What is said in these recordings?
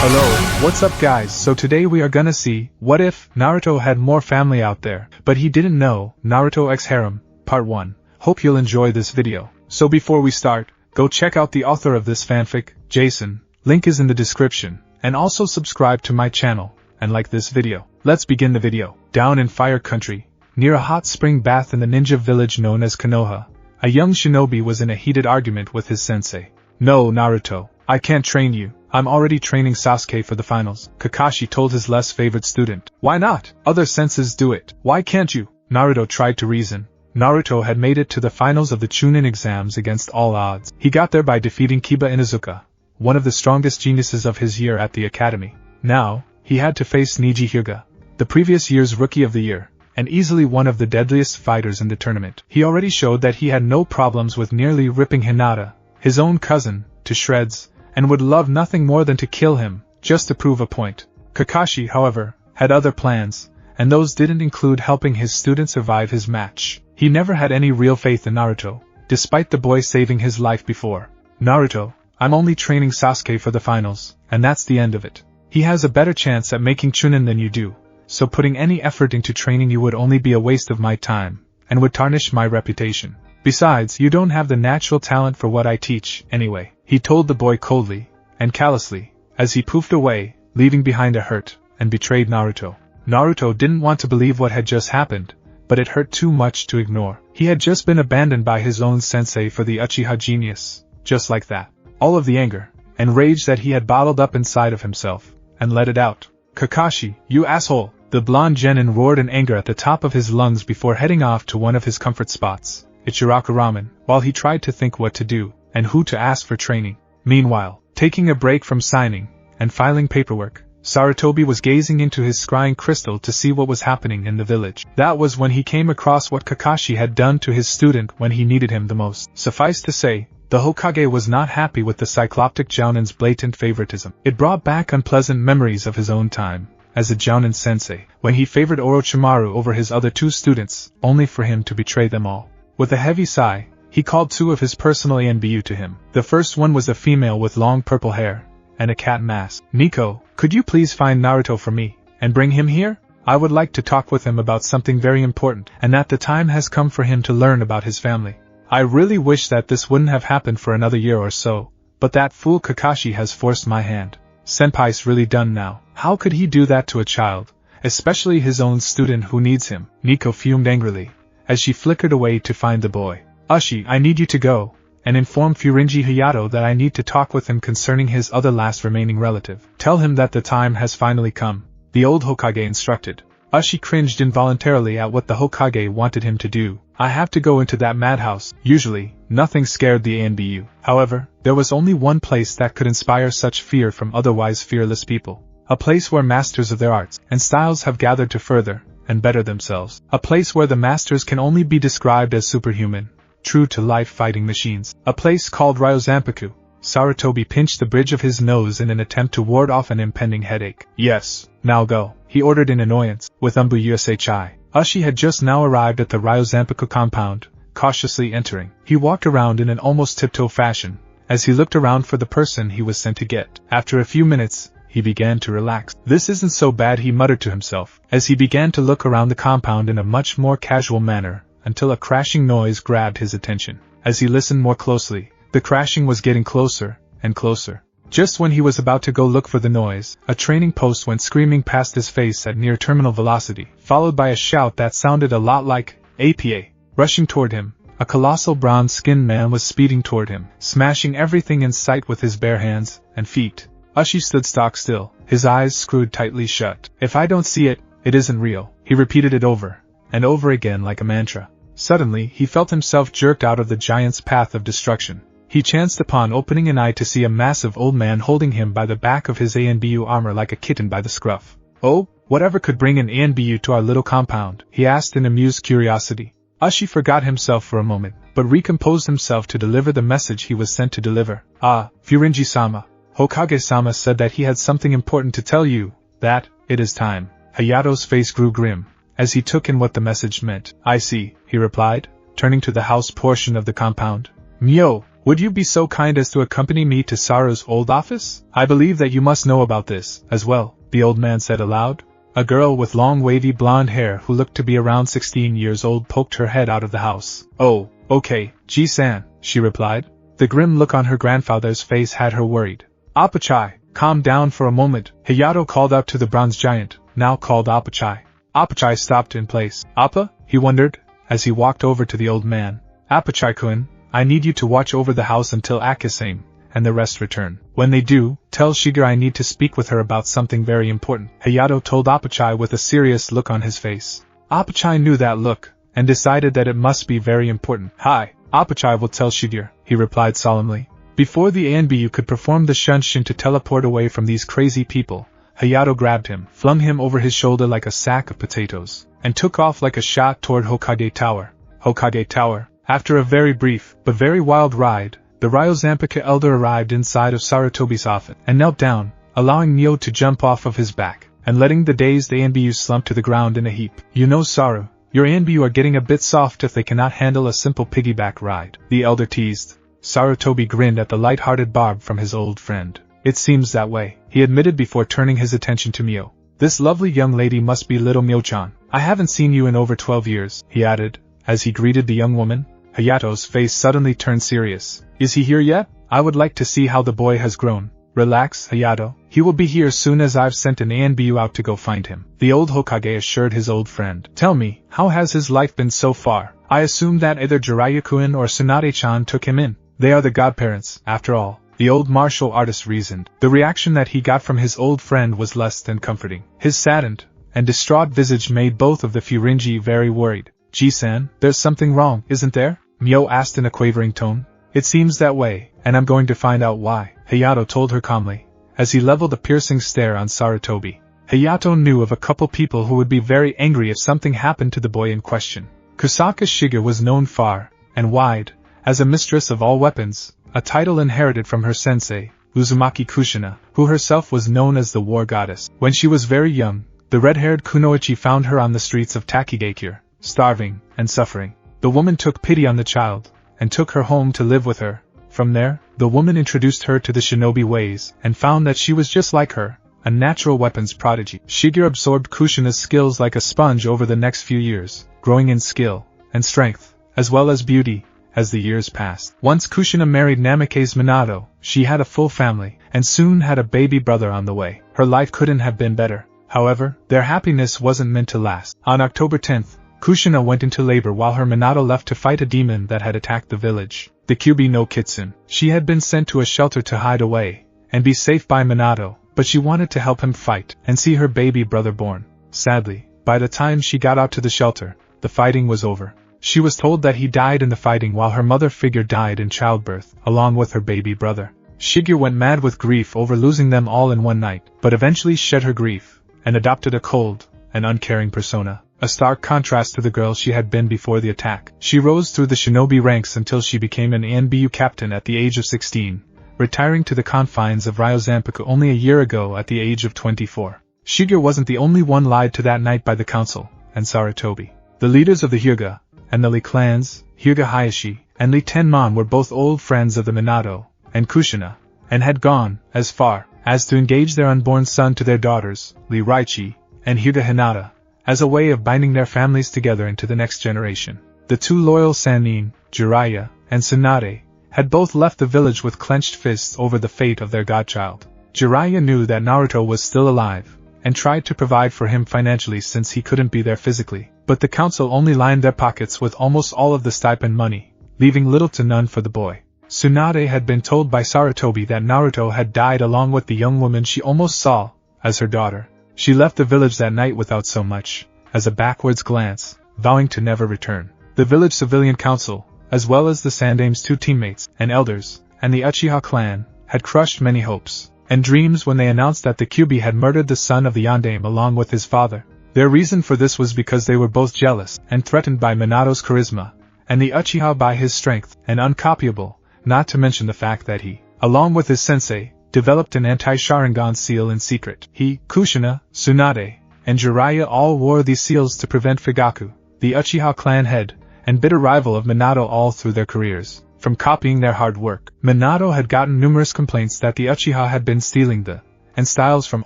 Hello, what's up guys? So today we are gonna see, what if Naruto had more family out there, but he didn't know, Naruto X Harem, Part 1. Hope you'll enjoy this video. So before we start, go check out the author of this fanfic, JAYSEN, link is in the description, and also subscribe to my channel, and like this video. Let's begin the video. Down in Fire Country, near a hot spring bath in the ninja village known as Konoha, a young shinobi was in a heated argument with his sensei. No, Naruto, I can't train you. I'm already training Sasuke for the finals, Kakashi told his less favored student. Why not? Other senses do it. Why can't you? Naruto tried to reason. Naruto had made it to the finals of the Chunin exams against all odds. He got there by defeating Kiba Inuzuka, one of the strongest geniuses of his year at the academy. Now, he had to face Neji Hyuga, the previous year's Rookie of the Year, and easily one of the deadliest fighters in the tournament. He already showed that he had no problems with nearly ripping Hinata, his own cousin, to shreds, and would love nothing more than to kill him, just to prove a point. Kakashi, however, had other plans, and those didn't include helping his student survive his match. He never had any real faith in Naruto, despite the boy saving his life before. Naruto, I'm only training Sasuke for the finals, and that's the end of it. He has a better chance at making Chunin than you do, so putting any effort into training you would only be a waste of my time, and would tarnish my reputation. Besides, you don't have the natural talent for what I teach, anyway, he told the boy coldly and callously, as he poofed away, leaving behind a hurt and betrayed Naruto. Naruto didn't want to believe what had just happened, but it hurt too much to ignore. He had just been abandoned by his own sensei for the Uchiha genius, just like that. All of the anger and rage that he had bottled up inside of himself, and let it out. Kakashi, you asshole! The blonde genin roared in anger at the top of his lungs before heading off to one of his comfort spots, Ichiraku Ramen, while he tried to think what to do, and who to ask for training. Meanwhile, taking a break from signing and filing paperwork, Sarutobi was gazing into his scrying crystal to see what was happening in the village. That was when he came across what Kakashi had done to his student when he needed him the most. Suffice to say, the Hokage was not happy with the Cycloptic Jounin's blatant favoritism. It brought back unpleasant memories of his own time as a Jounin sensei, when he favored Orochimaru over his other two students, only for him to betray them all. With a heavy sigh, he called two of his personal ANBU to him. The first one was a female with long purple hair and a cat mask. Nico, could you please find Naruto for me, and bring him here? I would like to talk with him about something very important, and that the time has come for him to learn about his family. I really wish that this wouldn't have happened for another year or so, but that fool Kakashi has forced my hand. Senpai's really done now. How could he do that to a child, especially his own student who needs him? Nico fumed angrily, as she flickered away to find the boy. Ushi, I need you to go and inform Furinji Hayato that I need to talk with him concerning his other last remaining relative. Tell him that the time has finally come, the old Hokage instructed. Ushi cringed involuntarily at what the Hokage wanted him to do. I have to go into that madhouse. Usually, nothing scared the ANBU. However, there was only one place that could inspire such fear from otherwise fearless people. A place where masters of their arts and styles have gathered to further and better themselves. A place where the masters can only be described as superhuman, true-to-life fighting machines. A place called Ryozanpaku. Sarutobi pinched the bridge of his nose in an attempt to ward off an impending headache. Yes, now go, he ordered in annoyance, with Umbu-Yushai. Ushi had just now arrived at the Ryozanpaku compound, cautiously entering. He walked around in an almost tiptoe fashion, as he looked around for the person he was sent to get. After a few minutes, he began to relax. This isn't so bad, he muttered to himself, as he began to look around the compound in a much more casual manner, until a crashing noise grabbed his attention. As he listened more closely, the crashing was getting closer and closer. Just when he was about to go look for the noise, a training post went screaming past his face at near terminal velocity, followed by a shout that sounded a lot like APA. Rushing toward him, a colossal bronze-skinned man was speeding toward him, smashing everything in sight with his bare hands and feet. Ushi stood stock still, his eyes screwed tightly shut. If I don't see it, it isn't real. He repeated it over and over again like a mantra. Suddenly, he felt himself jerked out of the giant's path of destruction. He chanced upon opening an eye to see a massive old man holding him by the back of his ANBU armor like a kitten by the scruff. Oh, whatever could bring an ANBU to our little compound? He asked in amused curiosity. Ushi forgot himself for a moment, but recomposed himself to deliver the message he was sent to deliver. Ah, Furinji-sama. Hokage-sama said that he had something important to tell you, that it is time. Hayato's face grew grim, as he took in what the message meant. I see, he replied, turning to the house portion of the compound. Myo, Would you be so kind as to accompany me to Saru's old office? I believe that you must know about this, as well, the old man said aloud. A girl with long wavy blonde hair who looked to be around 16 years old poked her head out of the house. Oh, okay, JAYSEN, she replied. The grim look on her grandfather's face had her worried. Apachai, calm down for a moment, Hayato called out to the bronze giant, now called Apachai. Apachai stopped in place. Appa? He wondered, as he walked over to the old man. Apachai-kun, I need you to watch over the house until Akisame and the rest return. When they do, tell Shiger I need to speak with her about something very important, Hayato told Apachai with a serious look on his face. Apachai knew that look, and decided that it must be very important. Hi, Apachai will tell Shiger, he replied solemnly. Before the Anbu could perform the shunshin to teleport away from these crazy people, Hayato grabbed him, flung him over his shoulder like a sack of potatoes, and took off like a shot toward Hokage Tower. Hokage Tower. After a very brief, but very wild ride, the Ryozampaka elder arrived inside of Sarutobi's office, and knelt down, allowing Neo to jump off of his back, and letting the dazed Anbu slump to the ground in a heap. You know Saru, your Anbu are getting a bit soft if they cannot handle a simple piggyback ride, the elder teased. Sarutobi grinned at the light-hearted barb from his old friend. It seems that way, he admitted before turning his attention to Mio. This lovely young lady must be little Mio-chan. I haven't seen you in over 12 years, he added, as he greeted the young woman. Hayato's face suddenly turned serious. Is he here yet? I would like to see how the boy has grown. Relax, Hayato. He will be here soon as I've sent an Anbu out to go find him, the old Hokage assured his old friend. Tell me, how has his life been so far? I assume that either Jiraiya-kun or Tsunade-chan took him in. They are the godparents, after all, the old martial artist reasoned. The reaction that he got from his old friend was less than comforting. His saddened and distraught visage made both of the Furinji very worried. JAYSEN, there's something wrong, isn't there? Mio asked in a quavering tone. It seems that way, and I'm going to find out why, Hayato told her calmly, as he leveled a piercing stare on Sarutobi. Hayato knew of a couple people who would be very angry if something happened to the boy in question. Kusaka Shiger was known far and wide as a mistress of all weapons, a title inherited from her sensei, Uzumaki Kushina, who herself was known as the war goddess. When she was very young, the red-haired Kunoichi found her on the streets of Takigakure, starving and suffering. The woman took pity on the child, and took her home to live with her. From there, the woman introduced her to the shinobi ways, and found that she was just like her, a natural weapons prodigy. Shiger absorbed Kushina's skills like a sponge over the next few years, growing in skill and strength, as well as beauty, as the years passed. Once Kushina married Namikaze Minato, she had a full family, and soon had a baby brother on the way. Her life couldn't have been better. However, their happiness wasn't meant to last. On October 10th, Kushina went into labor while her Minato left to fight a demon that had attacked the village, the Kyubi no Kitsune. She had been sent to a shelter to hide away and be safe by Minato, but she wanted to help him fight and see her baby brother born. Sadly, by the time she got out to the shelter, the fighting was over. She was told that he died in the fighting while her mother figure died in childbirth, along with her baby brother. Shiger went mad with grief over losing them all in one night, but eventually shed her grief and adopted a cold and uncaring persona. A stark contrast to the girl she had been before the attack. She rose through the shinobi ranks until she became an Anbu captain at the age of 16, retiring to the confines of Ryozampaka only a year ago at the age of 24. Shiger wasn't the only one lied to that night by the council and Sarutobi. The leaders of the Hyuga and the Lee clans, Hyuga Hayashi and Lee Tenmon, were both old friends of the Minato and Kushina, and had gone as far as to engage their unborn son to their daughters, Lee Raichi and Hyuga Hinata, as a way of binding their families together into the next generation. The two loyal Sannin, Jiraiya and Tsunade, had both left the village with clenched fists over the fate of their godchild. Jiraiya knew that Naruto was still alive, and tried to provide for him financially since he couldn't be there physically, but the council only lined their pockets with almost all of the stipend money, leaving little to none for the boy. Tsunade had been told by Sarutobi that Naruto had died along with the young woman she almost saw as her daughter. She left the village that night without so much as a backwards glance, vowing to never return. The village civilian council, as well as the Sandame's two teammates and elders, and the Uchiha clan, had crushed many hopes and dreams when they announced that the Kyubi had murdered the son of the Yandame along with his father. Their reason for this was because they were both jealous and threatened by Minato's charisma, and the Uchiha by his strength and uncopyable, not to mention the fact that he, along with his sensei, developed an anti-Sharingan seal in secret. He, Kushina, Tsunade, and Jiraiya all wore these seals to prevent Fugaku, the Uchiha clan head and bitter rival of Minato all through their careers, from copying their hard work. Minato had gotten numerous complaints that the Uchiha had been stealing the and styles from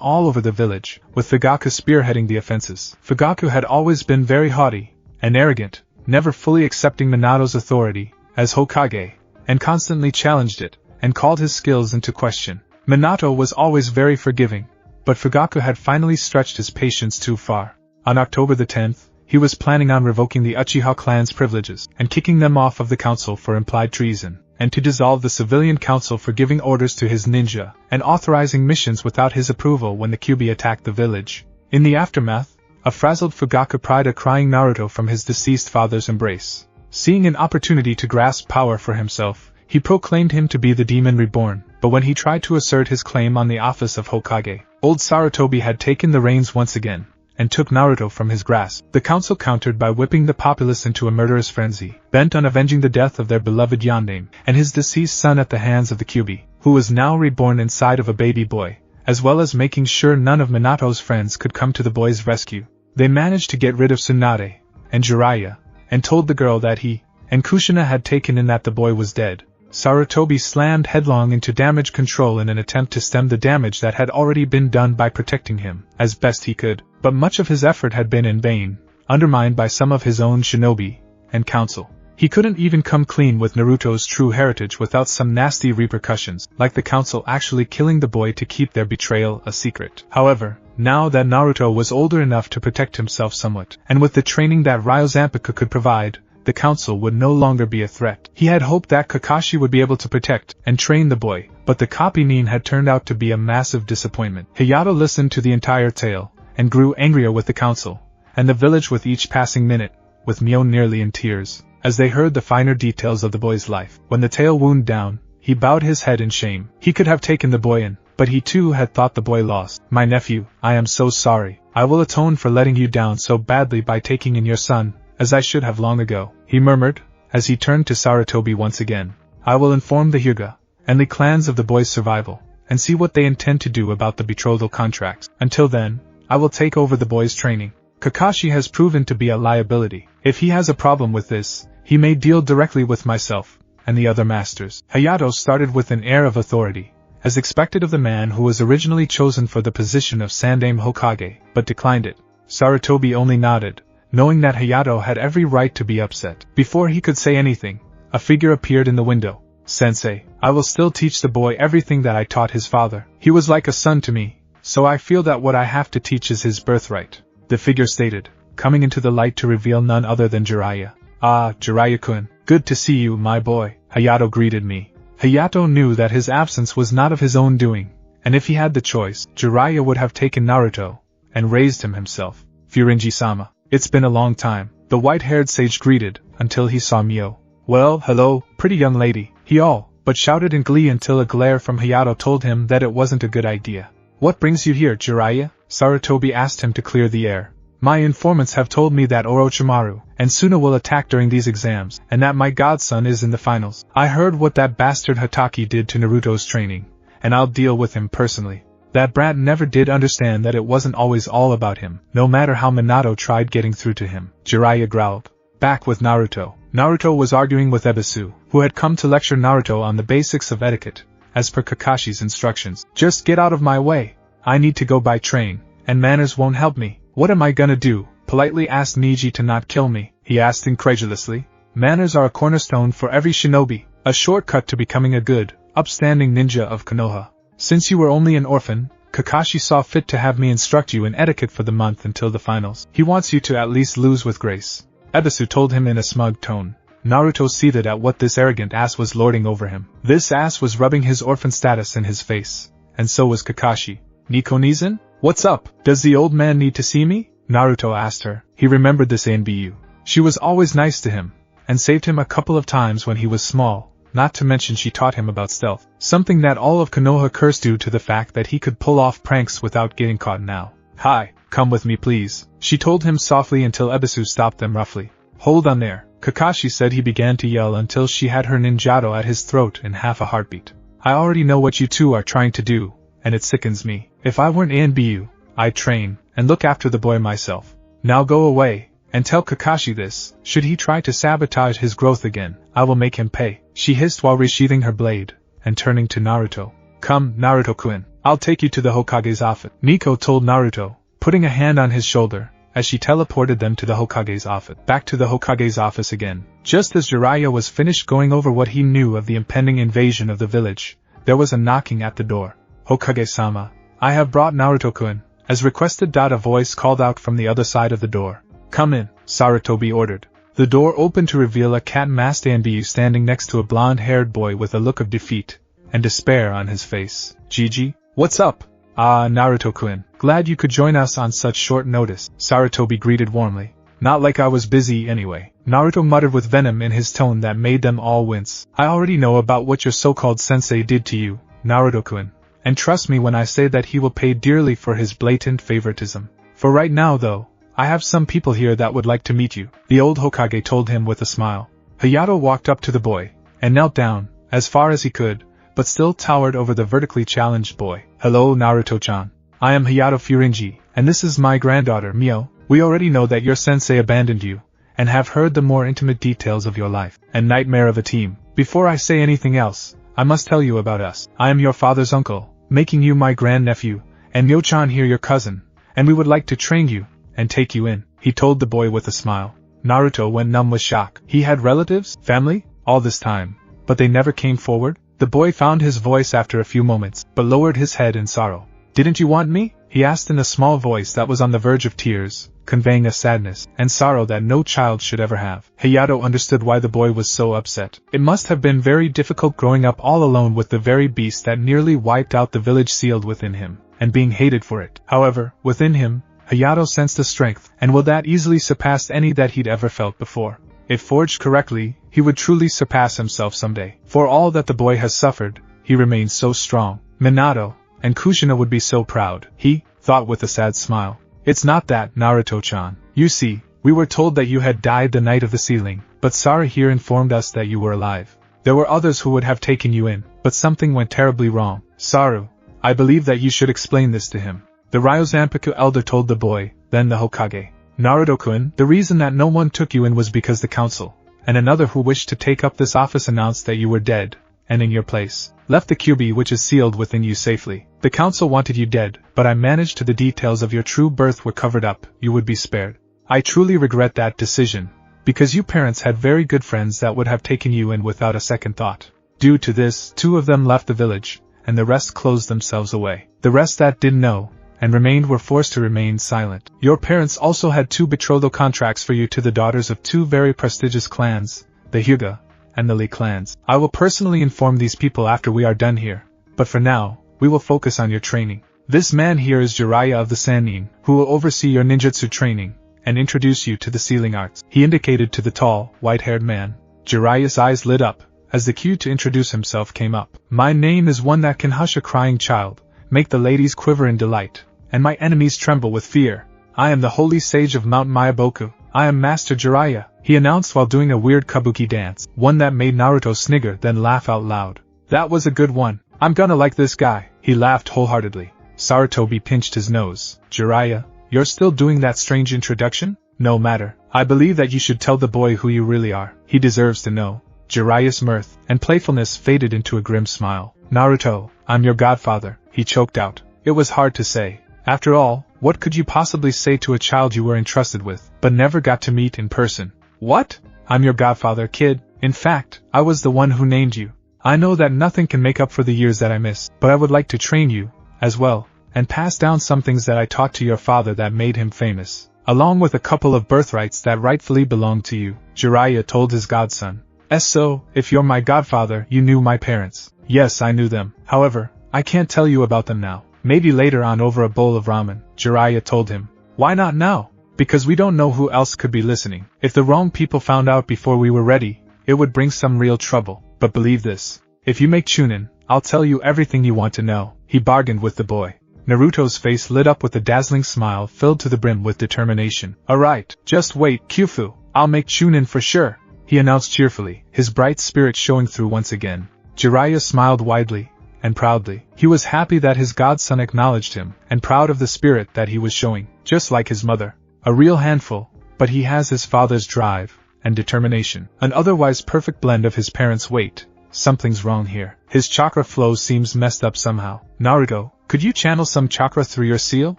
all over the village, with Fugaku spearheading the offenses. Fugaku had always been very haughty and arrogant, never fully accepting Minato's authority as Hokage, and constantly challenged it and called his skills into question. Minato was always very forgiving, but Fugaku had finally stretched his patience too far. On October the 10th, he was planning on revoking the Uchiha clan's privileges and kicking them off of the council for implied treason, and to dissolve the civilian council for giving orders to his ninja and authorizing missions without his approval when the Kyuubi attacked the village. In the aftermath, a frazzled Fugaku pried a crying Naruto from his deceased father's embrace. Seeing an opportunity to grasp power for himself, he proclaimed him to be the demon reborn, but when he tried to assert his claim on the office of Hokage, old Sarutobi had taken the reins once again and took Naruto from his grasp. The council countered by whipping the populace into a murderous frenzy, bent on avenging the death of their beloved Yondaime and his deceased son at the hands of the Kyuubi, who was now reborn inside of a baby boy, as well as making sure none of Minato's friends could come to the boy's rescue. They managed to get rid of Tsunade and Jiraiya, and told the girl that he and Kushina had taken in that the boy was dead. Sarutobi slammed headlong into damage control in an attempt to stem the damage that had already been done by protecting him as best he could, but much of his effort had been in vain, undermined by some of his own shinobi and council. He couldn't even come clean with Naruto's true heritage without some nasty repercussions, like the council actually killing the boy to keep their betrayal a secret. However, now that Naruto was older enough to protect himself somewhat, and with the training that Ryo Zanpakuh could provide, the council would no longer be a threat. He had hoped that Kakashi would be able to protect and train the boy, but the copy Nin had turned out to be a massive disappointment. Hayato listened to the entire tale, and grew angrier with the council and the village with each passing minute, with Mio nearly in tears, as they heard the finer details of the boy's life. When the tale wound down, he bowed his head in shame. He could have taken the boy in, but he too had thought the boy lost. "My nephew, I am so sorry. I will atone for letting you down so badly by taking in your son, as I should have long ago," he murmured, as he turned to Sarutobi once again. "I will inform the Hyuga and the clans of the boy's survival, and see what they intend to do about the betrothal contracts. Until then, I will take over the boy's training. Kakashi has proven to be a liability. If he has a problem with this, he may deal directly with myself and the other masters." Hayato started with an air of authority, as expected of the man who was originally chosen for the position of Sandaime Hokage, but declined it. Sarutobi only nodded, knowing that Hayato had every right to be upset. Before he could say anything, a figure appeared in the window. "Sensei, I will still teach the boy everything that I taught his father. He was like a son to me, so I feel that what I have to teach is his birthright," the figure stated, coming into the light to reveal none other than Jiraiya. "Ah, Jiraiya-kun, good to see you, my boy," Hayato greeted me. Hayato knew that his absence was not of his own doing, and if he had the choice, Jiraiya would have taken Naruto and raised him himself. "Furinji-sama, it's been a long time," the white-haired sage greeted, until he saw Mio. "Well, hello, pretty young lady," he all but shouted in glee until a glare from Hayato told him that it wasn't a good idea. "What brings you here, Jiraiya?" Sarutobi asked him to clear the air. "My informants have told me that Orochimaru and Suna will attack during these exams, and that my godson is in the finals. I heard what that bastard Hatake did to Naruto's training, and I'll deal with him personally." That brat never did understand that it wasn't always all about him, no matter how Minato tried getting through to him. Jiraiya growled. Back with Naruto. Naruto was arguing with Ebisu, who had come to lecture Naruto on the basics of etiquette, as per Kakashi's instructions. "Just get out of my way. I need to go by train, and manners won't help me." "What am I gonna do? Politely ask Neji to not kill me?" he asked incredulously. "Manners are a cornerstone for every shinobi, a shortcut to becoming a good, upstanding ninja of Konoha. Since you were only an orphan, Kakashi saw fit to have me instruct you in etiquette for the month until the finals. He wants you to at least lose with grace," Ebisu told him in a smug tone. Naruto seethed at what this arrogant ass was lording over him. This ass was rubbing his orphan status in his face, and so was Kakashi. "Nikonizan? What's up? Does the old man need to see me?" Naruto asked her. He remembered this Anbu. She was always nice to him, and saved him a couple of times when he was small, not to mention she taught him about stealth, something that all of Konoha cursed due to the fact that he could pull off pranks without getting caught now. "Hi, come with me please," she told him softly until Ebisu stopped them roughly. "Hold on there," Kakashi said. He began to yell until she had her ninjato at his throat in half a heartbeat. "I already know what you two are trying to do, and it sickens me. If I weren't Anbu, I'd train and look after the boy myself. Now go away, and tell Kakashi this. Should he try to sabotage his growth again, I will make him pay." she hissed while resheathing her blade, and turning to Naruto. Come, Naruto-kun, I'll take you to the Hokage's office, Nico told Naruto, putting a hand on his shoulder, as she teleported them to the Hokage's office. Back to the Hokage's office again. Just as Jiraiya was finished going over what he knew of the impending invasion of the village, there was a knocking at the door. Hokage-sama, I have brought Naruto-kun, as requested. A voice called out from the other side of the door. Come in, Sarutobi ordered. The door opened to reveal a cat-masked Anbiyu standing next to a blonde-haired boy with a look of defeat and despair on his face. Gigi, what's up? Ah, Naruto-kun, glad you could join us on such short notice, Sarutobi greeted warmly. Not like I was busy anyway, Naruto muttered with venom in his tone that made them all wince. I already know about what your so-called sensei did to you, Naruto-kun, and trust me when I say that he will pay dearly for his blatant favoritism. For right now though, I have some people here that would like to meet you, the old Hokage told him with a smile. Hayato walked up to the boy, and knelt down, as far as he could, but still towered over the vertically challenged boy. Hello Naruto-chan. I am Hayato Furinji, and this is my granddaughter Mio. We already know that your sensei abandoned you, and have heard the more intimate details of your life and nightmare of a team. Before I say anything else, I must tell you about us. I am your father's uncle, making you my grandnephew, and Mio-chan here your cousin, and we would like to train you and take you in, he told the boy with a smile. Naruto went numb with shock. He had relatives, family, all this time, but they never came forward? The boy found his voice after a few moments, but lowered his head in sorrow. Didn't you want me? He asked in a small voice that was on the verge of tears, conveying a sadness and sorrow that no child should ever have. Hayato understood why the boy was so upset. It must have been very difficult growing up all alone with the very beast that nearly wiped out the village sealed within him, and being hated for it. However, within him, Hayato sensed a strength, and will that easily surpass any that he'd ever felt before. If forged correctly, he would truly surpass himself someday. For all that the boy has suffered, he remains so strong. Minato and Kushina would be so proud, he thought with a sad smile. It's not that, Naruto-chan. You see, we were told that you had died the night of the sealing, but Sara here informed us that you were alive. There were others who would have taken you in, but something went terribly wrong. Saru, I believe that you should explain this to him. The Ryozanpaku elder told the boy, then the Hokage. Naruto-kun, the reason that no one took you in was because the council, and another who wished to take up this office announced that you were dead, and in your place, left the kyubi which is sealed within you safely. The council wanted you dead, but I managed to the details of your true birth were covered up, you would be spared. I truly regret that decision, because you parents had very good friends that would have taken you in without a second thought. Due to this, 2 of them left the village, and the rest closed themselves away. The rest that didn't know, and remained were forced to remain silent. Your parents also had 2 betrothal contracts for you to the daughters of 2 very prestigious clans, the Hyuga and the Lee clans. I will personally inform these people after we are done here, but for now, we will focus on your training. This man here is Jiraiya of the Sannin, who will oversee your ninjutsu training, and introduce you to the sealing arts. He indicated to the tall, white-haired man. Jiraiya's eyes lit up, as the cue to introduce himself came up. My name is one that can hush a crying child, make the ladies quiver in delight, and my enemies tremble with fear. I am the holy sage of Mount Mayaboku. I am Master Jiraiya, he announced while doing a weird kabuki dance, one that made Naruto snigger then laugh out loud. That was a good one. I'm gonna like this guy. He laughed wholeheartedly. Sarutobi pinched his nose. Jiraiya, you're still doing that strange introduction? No matter. I believe that you should tell the boy who you really are. He deserves to know. Jiraiya's mirth and playfulness faded into a grim smile. Naruto, I'm your godfather, he choked out. It was hard to say. After all, what could you possibly say to a child you were entrusted with, but never got to meet in person? What? I'm your godfather, kid. In fact, I was the one who named you. I know that nothing can make up for the years that I missed, but I would like to train you, as well, and pass down some things that I taught to your father that made him famous, along with a couple of birthrights that rightfully belong to you, Jiraiya told his godson. So, if you're my godfather, you knew my parents. Yes, I knew them. However, I can't tell you about them now. Maybe later on over a bowl of ramen, Jiraiya told him. Why not now? Because we don't know who else could be listening. If the wrong people found out before we were ready, it would bring some real trouble. But believe this. If you make Chunin, I'll tell you everything you want to know. He bargained with the boy. Naruto's face lit up with a dazzling smile filled to the brim with determination. Alright, just wait, Kyufu. I'll make Chunin for sure, he announced cheerfully, his bright spirit showing through once again. Jiraiya smiled widely and proudly. He was happy that his godson acknowledged him, and proud of the spirit that he was showing, just like his mother. A real handful, but he has his father's drive, and determination. An otherwise perfect blend of his parents' weight. Something's wrong here. His chakra flow seems messed up somehow. Naruto, could you channel some chakra through your seal?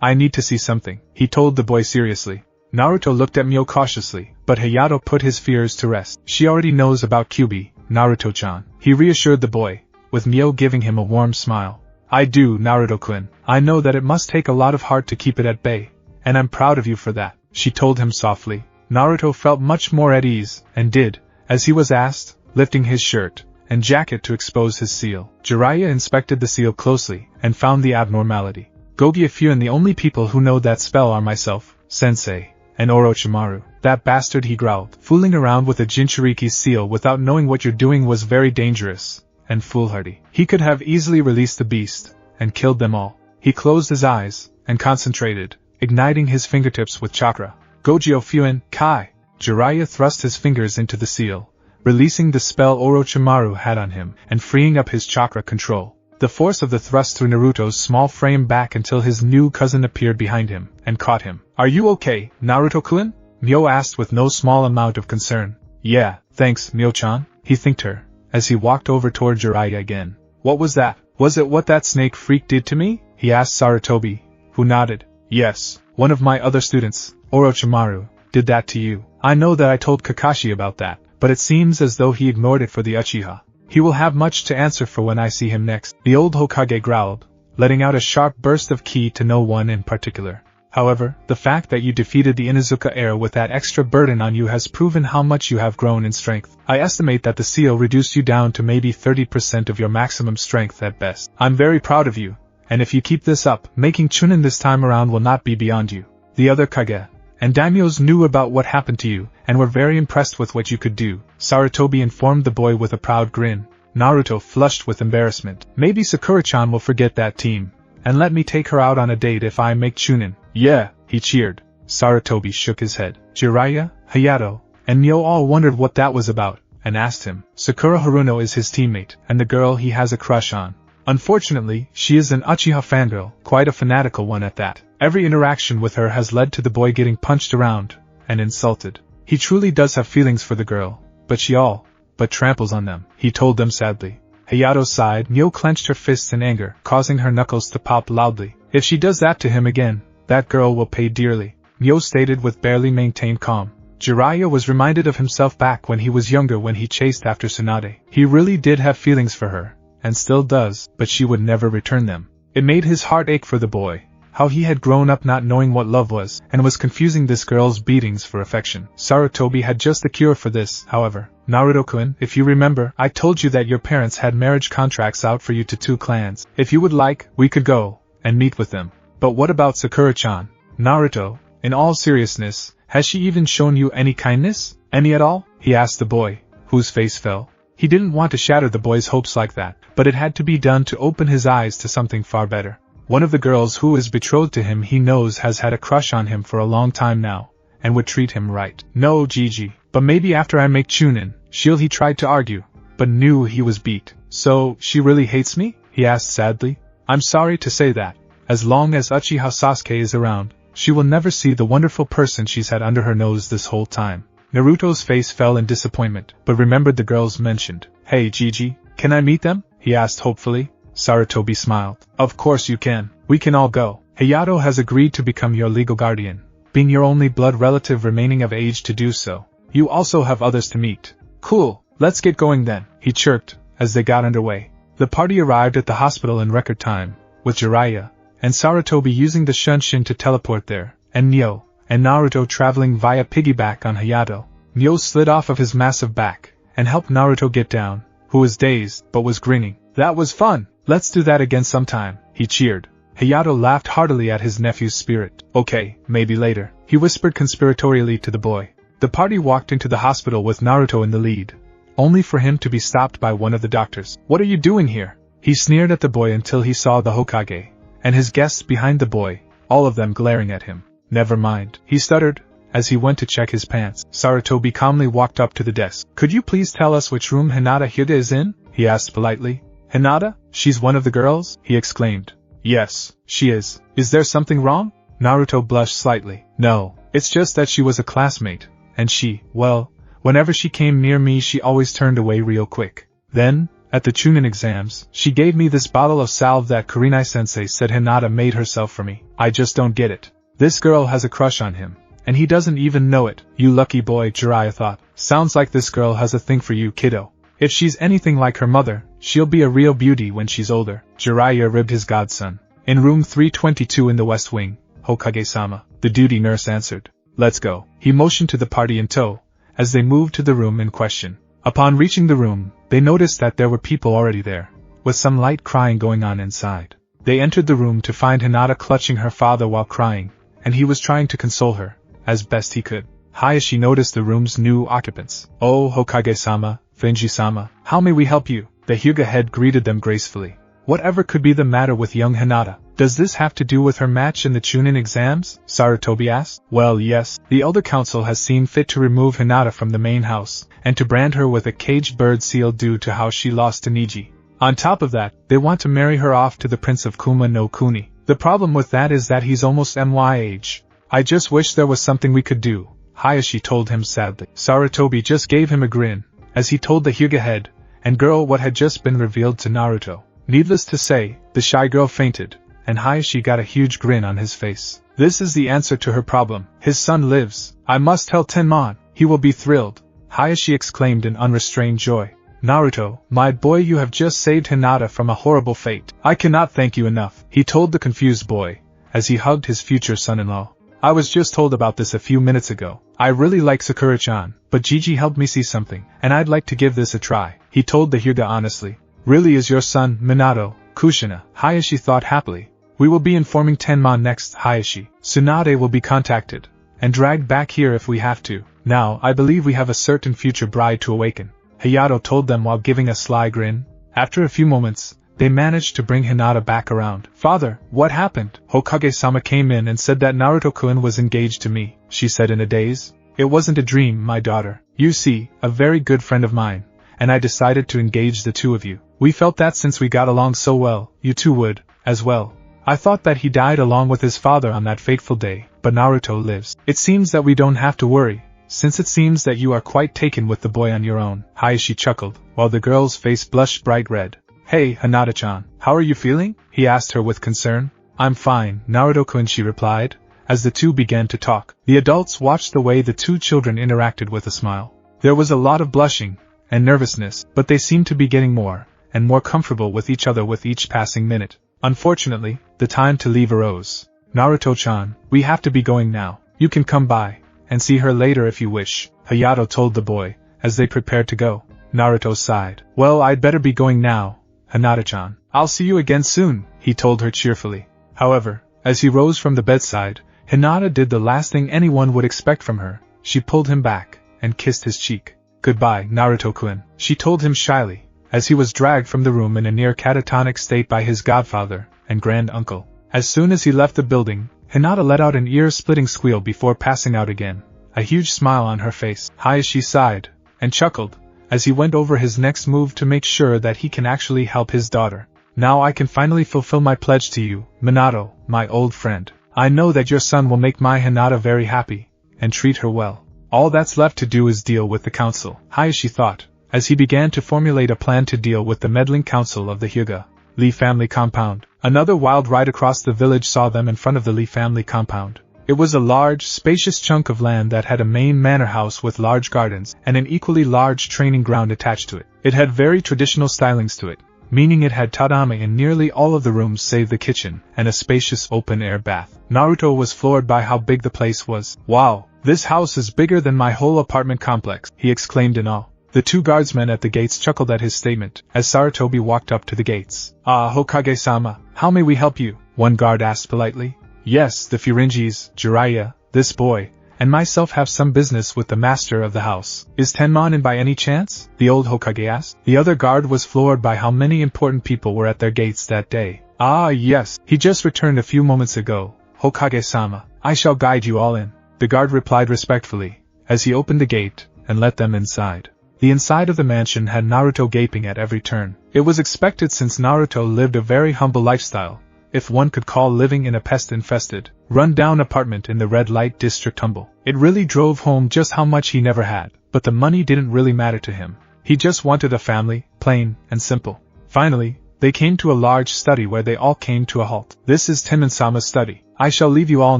I need to see something, he told the boy seriously. Naruto looked at Mio cautiously, but Hayato put his fears to rest. She already knows about Kyuubi, Naruto-chan. He reassured the boy, with Mio giving him a warm smile. I do, Naruto-kun. I know that it must take a lot of heart to keep it at bay, and I'm proud of you for that, she told him softly. Naruto felt much more at ease, and did, as he was asked, lifting his shirt and jacket to expose his seal. Jiraiya inspected the seal closely, and found the abnormality. Gogi-Fu and the only people who know that spell are myself, Sensei, and Orochimaru. That bastard, he growled. Fooling around with a Jinchuriki's seal without knowing what you're doing was very dangerous and foolhardy. He could have easily released the beast and killed them all. He closed his eyes and concentrated, igniting his fingertips with chakra. Gogi-Fu Kai! Jiraiya thrust his fingers into the seal, releasing the spell Orochimaru had on him and freeing up his chakra control. The force of the thrust threw Naruto's small frame back until his new cousin appeared behind him and caught him. Are you okay, Naruto-kun? Mio asked with no small amount of concern. Yeah, thanks, Mio-chan, he thanked her, as he walked over toward Jiraiya again. What was that? Was it what that snake freak did to me? He asked Sarutobi, who nodded. Yes, one of my other students, Orochimaru, did that to you. I know that I told Kakashi about that, but it seems as though he ignored it for the Uchiha. He will have much to answer for when I see him next. The old Hokage growled, letting out a sharp burst of ki to no one in particular. However, the fact that you defeated the Inuzuka heir with that extra burden on you has proven how much you have grown in strength. I estimate that the seal reduced you down to maybe 30% of your maximum strength at best. I'm very proud of you, and if you keep this up, making Chunin this time around will not be beyond you. The other Kage and daimyos knew about what happened to you, and were very impressed with what you could do, Sarutobi informed the boy with a proud grin. Naruto flushed with embarrassment. Maybe Sakura-chan will forget that team, and let me take her out on a date if I make Chunin. Yeah, he cheered. Sarutobi shook his head. Jiraiya, Hayato, and Mio all wondered what that was about, and asked him. Sakura Haruno is his teammate, and the girl he has a crush on. Unfortunately, she is an Uchiha fangirl, quite a fanatical one at that. Every interaction with her has led to the boy getting punched around and insulted. He truly does have feelings for the girl, but she all but tramples on them, he told them sadly. Hayato sighed. Mio clenched her fists in anger, causing her knuckles to pop loudly. If she does that to him again, that girl will pay dearly, Mio stated with barely maintained calm. Jiraiya was reminded of himself back when he was younger when he chased after Tsunade. He really did have feelings for her, and still does, but she would never return them. It made his heart ache for the boy, how he had grown up not knowing what love was, and was confusing this girl's beatings for affection. Sarutobi had just the cure for this, however. Naruto-kun, if you remember, I told you that your parents had marriage contracts out for you to 2 clans. If you would like, we could go and meet with them. But what about Sakura-chan? Naruto, in all seriousness, has she even shown you any kindness? Any at all? He asked the boy, whose face fell. He didn't want to shatter the boy's hopes like that, but it had to be done to open his eyes to something far better. One of the girls who is betrothed to him he knows has had a crush on him for a long time now, and would treat him right. No, Gigi, but maybe after I make Chunin, he tried to argue, but knew he was beat. So, she really hates me? He asked sadly. I'm sorry to say that. As long as Uchiha Sasuke is around, she will never see the wonderful person she's had under her nose this whole time. Naruto's face fell in disappointment, but remembered the girls mentioned. Hey Gigi, can I meet them? He asked hopefully. Sarutobi smiled. Of course you can. We can all go. Hayato has agreed to become your legal guardian, being your only blood relative remaining of age to do so. You also have others to meet. Cool, let's get going then, he chirped, as they got underway. The party arrived at the hospital in record time, with Jiraiya and Sarutobi using the Shunshin to teleport there, and Mio and Naruto traveling via piggyback on Hayato. Mio slid off of his massive back and helped Naruto get down, who was dazed but was grinning. That was fun. Let's do that again sometime, he cheered. Hayato laughed heartily at his nephew's spirit. Okay, maybe later, he whispered conspiratorially to the boy. The party walked into the hospital with Naruto in the lead, only for him to be stopped by one of the doctors. What are you doing here? He sneered at the boy until he saw the Hokage and his guests behind the boy, all of them glaring at him. Never mind, he stuttered, as he went to check his pants. Sarutobi calmly walked up to the desk. Could you please tell us which room Hinata Hyuga is in? He asked politely. Hinata? She's one of the girls? He exclaimed. Yes, she is. Is there something wrong? Naruto blushed slightly. No, it's just that she was a classmate, and she, well, Whenever she came near me she always turned away real quick. Then, at the Chunin exams, she gave me this bottle of salve that Kurenai-sensei said Hinata made herself for me. I just don't get it. This girl has a crush on him, and he doesn't even know it. You lucky boy, Jiraiya thought. Sounds like this girl has a thing for you, kiddo. If she's anything like her mother, she'll be a real beauty when she's older. Jiraiya ribbed his godson. In room 322 in the West Wing, Hokage-sama, the duty nurse answered. Let's go. He motioned to the party in tow, as they moved to the room in question. Upon reaching the room, they noticed that there were people already there, with some light crying going on inside. They entered the room to find Hinata clutching her father while crying, and he was trying to console her, as best he could. Hayashi noticed the room's new occupants. Oh, Hokage-sama, Fenji-sama, how may we help you? The Hyuga head greeted them gracefully. Whatever could be the matter with young Hinata? Does this have to do with her match in the Chunin exams? Sarutobi asked. Well, yes. The Elder Council has seen fit to remove Hinata from the main house, and to brand her with a caged bird seal due to how she lost to Niji. On top of that, they want to marry her off to the Prince of Kuma no Kuni. The problem with that is that he's almost my age. I just wish there was something we could do, Hayashi told him sadly. Sarutobi just gave him a grin, as he told the Hyuga head and girl what had just been revealed to Naruto. Needless to say, the shy girl fainted, and Hayashi got a huge grin on his face. This is the answer to her problem. His son lives. I must tell Tenmon. He will be thrilled, Hayashi exclaimed in unrestrained joy. Naruto, my boy, you have just saved Hinata from a horrible fate. I cannot thank you enough, he told the confused boy, as he hugged his future son-in-law. I was just told about this a few minutes ago. I really like Sakura-chan, but Gigi helped me see something, and I'd like to give this a try, he told the Hyuga honestly. Really, is your son, Minato, Kushina? Hayashi thought happily. We will be informing Tenmon next, Hayashi. Tsunade will be contacted, and dragged back here if we have to. Now, I believe we have a certain future bride to awaken, Hayato told them while giving a sly grin. After a few moments, they managed to bring Hinata back around. Father, what happened? Hokage-sama came in and said that Naruto-kun was engaged to me, she said in a daze. It wasn't a dream, my daughter. You see, a very good friend of mine, and I decided to engage the two of you. We felt that since we got along so well, you two would, as well. I thought that he died along with his father on that fateful day, but Naruto lives. It seems that we don't have to worry, since it seems that you are quite taken with the boy on your own. Hayashi chuckled, while the girl's face blushed bright red. Hey, Hinata-chan, how are you feeling? He asked her with concern. I'm fine, Naruto-kun, she replied, as the two began to talk. The adults watched the way the two children interacted with a smile. There was a lot of blushing and nervousness, but they seemed to be getting more and more comfortable with each other with each passing minute. Unfortunately, the time to leave arose. Naruto-chan, we have to be going now. You can come by and see her later if you wish, Hayato told the boy, as they prepared to go. Naruto sighed. Well, I'd better be going now, Hinata-chan. I'll see you again soon, he told her cheerfully. However, as he rose from the bedside, Hinata did the last thing anyone would expect from her. She pulled him back and kissed his cheek. Goodbye, Naruto-kun, she told him shyly, as he was dragged from the room in a near catatonic state by his godfather and grand uncle. As soon as he left the building, Hinata let out an ear-splitting squeal before passing out again, a huge smile on her face. Hayashi sighed and chuckled as he went over his next move to make sure that he can actually help his daughter. Now I can finally fulfill my pledge to you, Minato, my old friend. I know that your son will make my Hinata very happy and treat her well. All that's left to do is deal with the council, Hayashi thought, as he began to formulate a plan to deal with the meddling council of the Hyuga. Lee family compound. Another wild ride across the village saw them in front of the Lee family compound. It was a large, spacious chunk of land that had a main manor house with large gardens and an equally large training ground attached to it. It had very traditional stylings to it, meaning it had tatami in nearly all of the rooms save the kitchen, and a spacious open-air bath. Naruto was floored by how big the place was. Wow, this house is bigger than my whole apartment complex, he exclaimed in awe. The two guardsmen at the gates chuckled at his statement, as Sarutobi walked up to the gates. Ah, Hokage-sama, how may we help you? One guard asked politely. Yes, the Furinjis, Jiraiya, this boy, and myself have some business with the master of the house. Is Tenmon in by any chance? The old Hokage asked. The other guard was floored by how many important people were at their gates that day. Ah, yes, he just returned a few moments ago. Hokage-sama, I shall guide you all in, the guard replied respectfully, as he opened the gate and let them inside. The inside of the mansion had Naruto gaping at every turn. It was expected since Naruto lived a very humble lifestyle, if one could call living in a pest-infested, run-down apartment in the red light district humble. It really drove home just how much he never had. but the money didn't really matter to him. He just wanted a family, plain and simple. Finally, they came to a large study where they all came to a halt. "This is Tenman-sama's study. I shall leave you all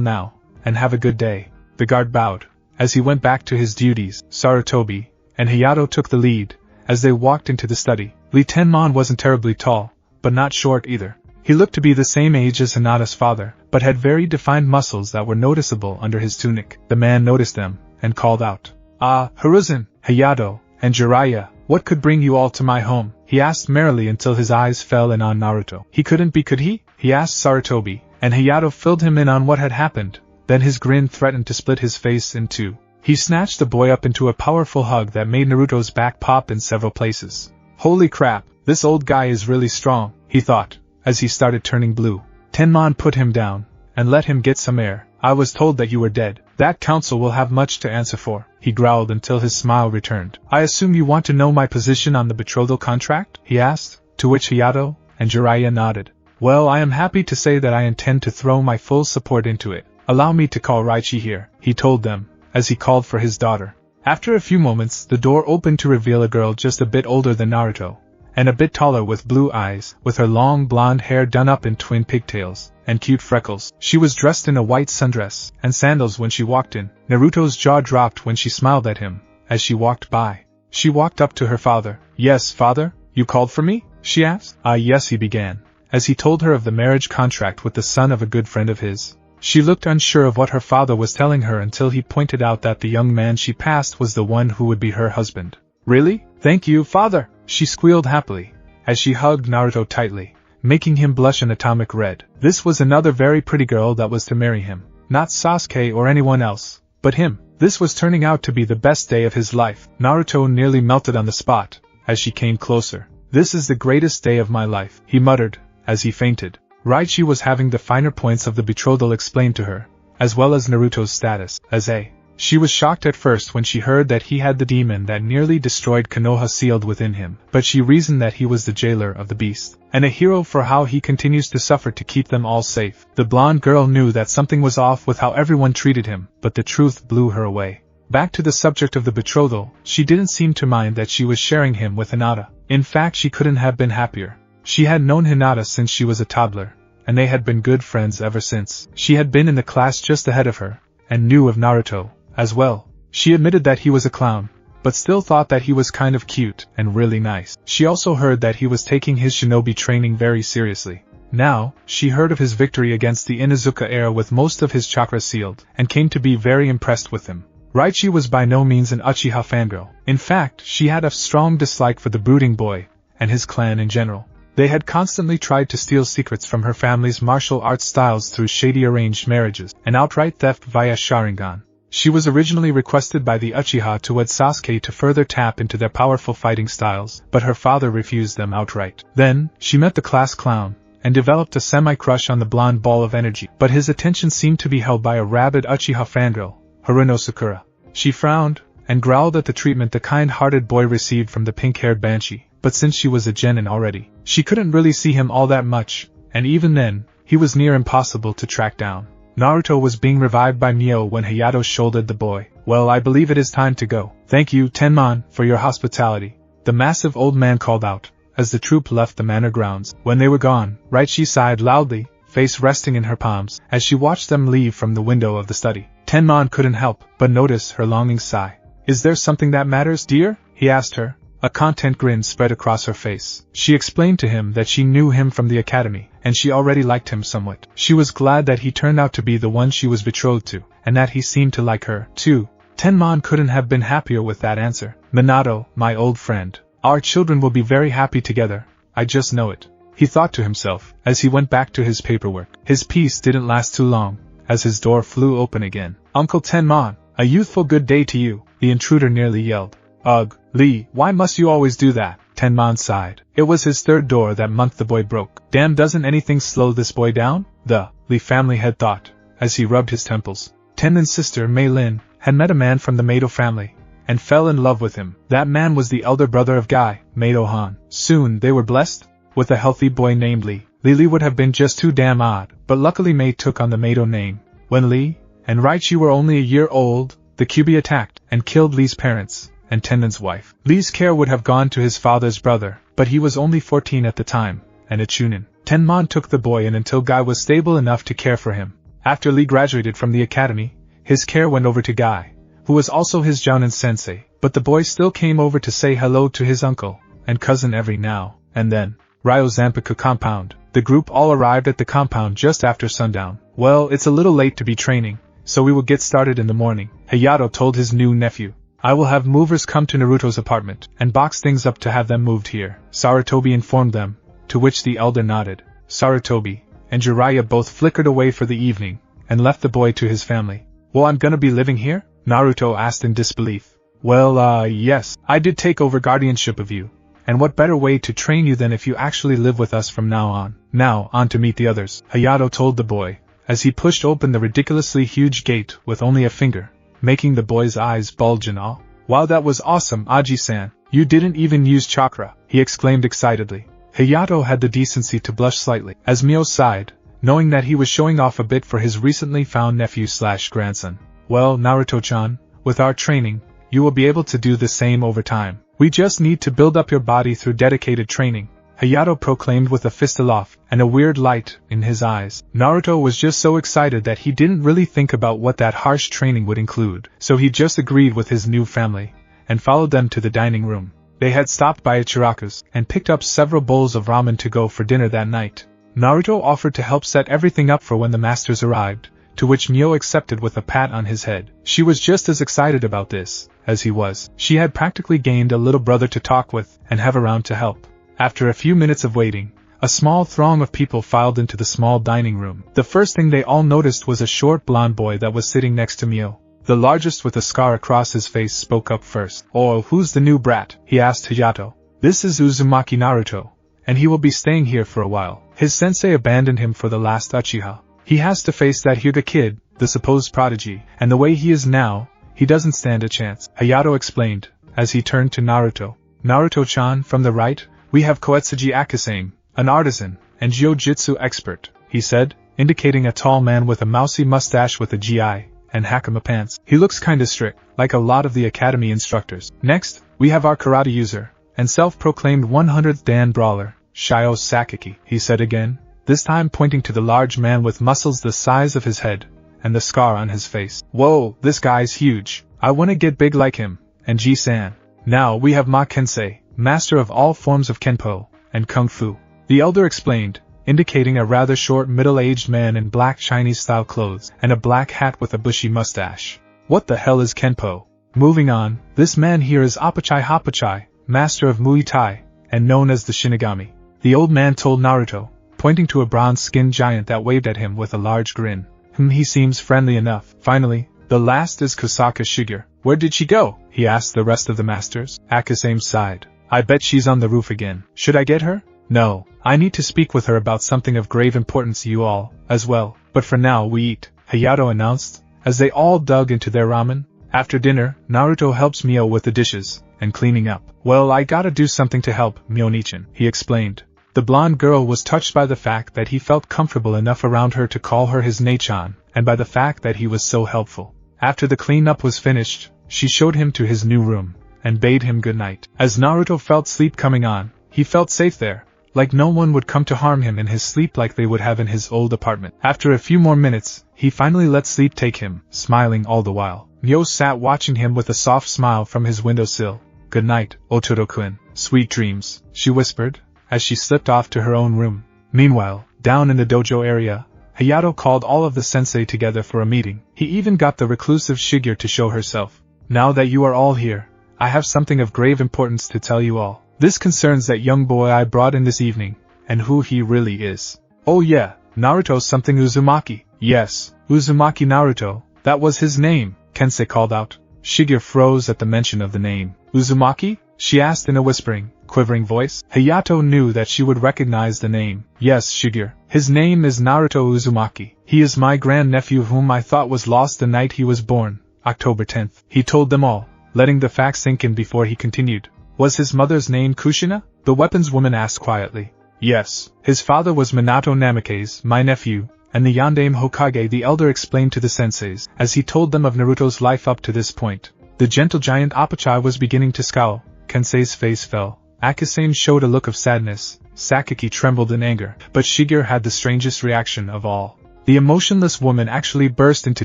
now, and have a good day." The guard bowed. As he went back to his duties, Sarutobi and Hayato took the lead. As they walked into the study, Lee Tenman wasn't terribly tall, but not short either. He looked to be the same age as Hinata's father, but had very defined muscles that were noticeable under his tunic. The man noticed them, and called out, "Ah, Hiruzen, Hayato, and Jiraiya, what could bring you all to my home?" he asked merrily until his eyes fell in on Naruto. "He couldn't be, could he?" he asked Sarutobi, and Hayato filled him in on what had happened. Then his grin threatened to split his face in two. He snatched the boy up into a powerful hug that made Naruto's back pop in several places. "Holy crap, this old guy is really strong," he thought, as he started turning blue. Tenman put him down, and let him get some air. "I was told that you were dead. That council will have much to answer for," he growled until his smile returned. "I assume you want to know my position on the betrothal contract?" he asked, to which Hayato and Jiraiya nodded. "Well, I am happy to say that I intend to throw my full support into it. Allow me to call Raichi here," he told them, as he called for his daughter. After a few moments, the door opened to reveal a girl just a bit older than Naruto, and a bit taller with blue eyes, with her long blonde hair done up in twin pigtails, and cute freckles. She was dressed in a white sundress, and sandals when she walked in. Naruto's jaw dropped when she smiled at him, as she walked by. She walked up to her father. "Yes, father, you called for me?" she asked. "Ah yes," he began, as he told her of the marriage contract with the son of a good friend of his. She looked unsure of what her father was telling her until he pointed out that the young man she passed was the one who would be her husband. "Really? Thank you, father!" she squealed happily, as she hugged Naruto tightly, making him blush an atomic red. This was another very pretty girl that was to marry him. Not Sasuke or anyone else, but him. This was turning out to be the best day of his life. Naruto nearly melted on the spot, as she came closer. "This is the greatest day of my life," he muttered, as he fainted. Raichi was having the finer points of the betrothal explained to her, as well as Naruto's status as a. She was shocked at first when she heard that he had the demon that nearly destroyed Konoha sealed within him, but she reasoned that he was the jailer of the beast, and a hero for how he continues to suffer to keep them all safe. The blonde girl knew that something was off with how everyone treated him, but the truth blew her away. Back to the subject of the betrothal, she didn't seem to mind that she was sharing him with Hinata. In fact, she couldn't have been happier. She had known Hinata since she was a toddler, and they had been good friends ever since. She had been in the class just ahead of her, and knew of Naruto as well. She admitted that he was a clown, but still thought that he was kind of cute and really nice. She also heard that he was taking his shinobi training very seriously. Now, she heard of his victory against the Inuzuka era with most of his chakra sealed, and came to be very impressed with him. Raichi was by no means an Uchiha fangirl. In fact, she had a strong dislike for the brooding boy, and his clan in general. They had constantly tried to steal secrets from her family's martial arts styles through shady arranged marriages, and outright theft via Sharingan. She was originally requested by the Uchiha to wed Sasuke to further tap into their powerful fighting styles, but her father refused them outright. Then, she met the class clown, and developed a semi-crush on the blonde ball of energy, but his attention seemed to be held by a rabid Uchiha fangirl, Haruno Sakura. She frowned, and growled at the treatment the kind-hearted boy received from the pink-haired banshee. But since she was a genin already, she couldn't really see him all that much, and even then, he was near impossible to track down. Naruto was being revived by Mio when Hayato shouldered the boy. "Well, I believe it is time to go. Thank you, Tenman, for your hospitality," the massive old man called out, as the troop left the manor grounds. When they were gone, Raichi sighed loudly, face resting in her palms, as she watched them leave from the window of the study. Tenman couldn't help but notice her longing sigh. "Is there something that matters, dear?" he asked her. A content grin spread across her face. She explained to him that she knew him from the academy, and she already liked him somewhat. She was glad that he turned out to be the one she was betrothed to, and that he seemed to like her, too. Tenman couldn't have been happier with that answer. "Minato, my old friend. Our children will be very happy together, I just know it," he thought to himself, as he went back to his paperwork. His peace didn't last too long, as his door flew open again. "Uncle Tenman, a youthful good day to you," the intruder nearly yelled. "Ugh, Lee, why must you always do that?" Tenman sighed. It was his third door that month the boy broke. Damn, doesn't anything slow this boy down? The Lee family had thought, as he rubbed his temples. Tenman's sister Mei Lin had met a man from the Mato family, and fell in love with him. That man was the elder brother of Guy, Mato Han. Soon they were blessed with a healthy boy named Lee. Lee would have been just too damn odd, but luckily Mei took on the Mato name. When Lee and Raichi were only a year old, the Kyuubi attacked and killed Lee's parents, and Tenden's wife. Lee's care would have gone to his father's brother, but he was only 14 at the time, and a chunin. Tenmon took the boy in until Guy was stable enough to care for him. After Lee graduated from the academy, his care went over to Guy, who was also his jounin sensei, but the boy still came over to say hello to his uncle and cousin every now and then. Ryo Zanpaku compound. The group all arrived at the compound just after sundown. Well, it's a little late to be training, so we will get started in the morning, Hayato told his new nephew. I will have movers come to Naruto's apartment and box things up to have them moved here, Sarutobi informed them, to which the elder nodded. Sarutobi and Jiraiya both flickered away for the evening and left the boy to his family. Well, I'm gonna be living here? Naruto asked in disbelief. Well, yes, I did take over guardianship of you. And what better way to train you than if you actually live with us from now on? Now, on to meet the others, Hayato told the boy, as he pushed open the ridiculously huge gate with only a finger, making the boy's eyes bulge in awe. Wow, that was awesome, Aji-san. You didn't even use chakra, he exclaimed excitedly. Hayato had the decency to blush slightly, as Mio sighed, knowing that he was showing off a bit for his recently found nephew/grandson. Well, Naruto-chan, with our training, you will be able to do the same over time. We just need to build up your body through dedicated training, Hayato proclaimed with a fist aloft and a weird light in his eyes. Naruto was just so excited that he didn't really think about what that harsh training would include, so he just agreed with his new family and followed them to the dining room. They had stopped by Ichiraku's and picked up several bowls of ramen to go for dinner that night. Naruto offered to help set everything up for when the masters arrived, to which Mio accepted with a pat on his head. She was just as excited about this as he was. She had practically gained a little brother to talk with and have around to help. After a few minutes of waiting, a small throng of people filed into the small dining room. The first thing they all noticed was a short blonde boy that was sitting next to Mio. The largest with a scar across his face spoke up first. Oh, who's the new brat? He asked Hayato. This is Uzumaki Naruto, and he will be staying here for a while. His sensei abandoned him for the last Uchiha. He has to face that Hyuga kid, the supposed prodigy, and the way he is now, he doesn't stand a chance, Hayato explained, as he turned to Naruto. Naruto-chan, from the right, we have Koetsuji Akasame, an artisan, and jiu-jitsu expert, he said, indicating a tall man with a mousy mustache with a GI, and hakama pants. He looks kinda strict, like a lot of the academy instructors. Next, we have our karate user, and self-proclaimed 100th Dan brawler, Shio Sakaki, he said again, this time pointing to the large man with muscles the size of his head, and the scar on his face. Whoa, this guy's huge. I wanna get big like him, and Ji-san. Now we have Ma Kensei, master of all forms of Kenpo, and Kung Fu. The elder explained, indicating a rather short middle-aged man in black Chinese-style clothes, and a black hat with a bushy mustache. What the hell is Kenpo? Moving on, this man here is Apachai Hapachai, master of Muay Thai, and known as the Shinigami. The old man told Naruto, pointing to a bronze-skinned giant that waved at him with a large grin. He seems friendly enough. Finally, the last is Kusaka Shiger. Where did she go? He asked the rest of the masters. Akasame sighed. I bet she's on the roof again. Should I get her? No, I need to speak with her about something of grave importance you all, as well, but for now we eat, Hayato announced, as they all dug into their ramen. After dinner, Naruto helps Mio with the dishes, and cleaning up. Well, I gotta do something to help, Mio-nichan, he explained. The blonde girl was touched by the fact that he felt comfortable enough around her to call her his Nechan, and by the fact that he was so helpful. After the cleanup was finished, she showed him to his new room, and bade him good night. As Naruto felt sleep coming on, he felt safe there, like no one would come to harm him in his sleep like they would have in his old apartment. After a few more minutes, he finally let sleep take him, smiling all the while. Mio sat watching him with a soft smile from his windowsill. Good night, Otoro-kun. Sweet dreams, she whispered, as she slipped off to her own room. Meanwhile, down in the dojo area, Hayato called all of the sensei together for a meeting. He even got the reclusive Shiger to show herself. Now that you are all here, I have something of grave importance to tell you all. This concerns that young boy I brought in this evening, and who he really is. Oh yeah, Naruto something Uzumaki. Yes, Uzumaki Naruto, that was his name, Kensei called out. Shiger froze at the mention of the name. Uzumaki? She asked in a whispering, quivering voice. Hayato knew that she would recognize the name. Yes, Shiger. His name is Naruto Uzumaki. He is my grandnephew whom I thought was lost the night he was born, October 10th. He told them all, letting the fact sink in before he continued. Was his mother's name Kushina? The weapons woman asked quietly. Yes. His father was Minato Namikaze, my nephew, and the Yondaime Hokage, the elder explained to the senseis, as he told them of Naruto's life up to this point. The gentle giant Apachai was beginning to scowl. Kensei's face fell. Akasane showed a look of sadness. Sakaki trembled in anger, but Shigeru had the strangest reaction of all. The emotionless woman actually burst into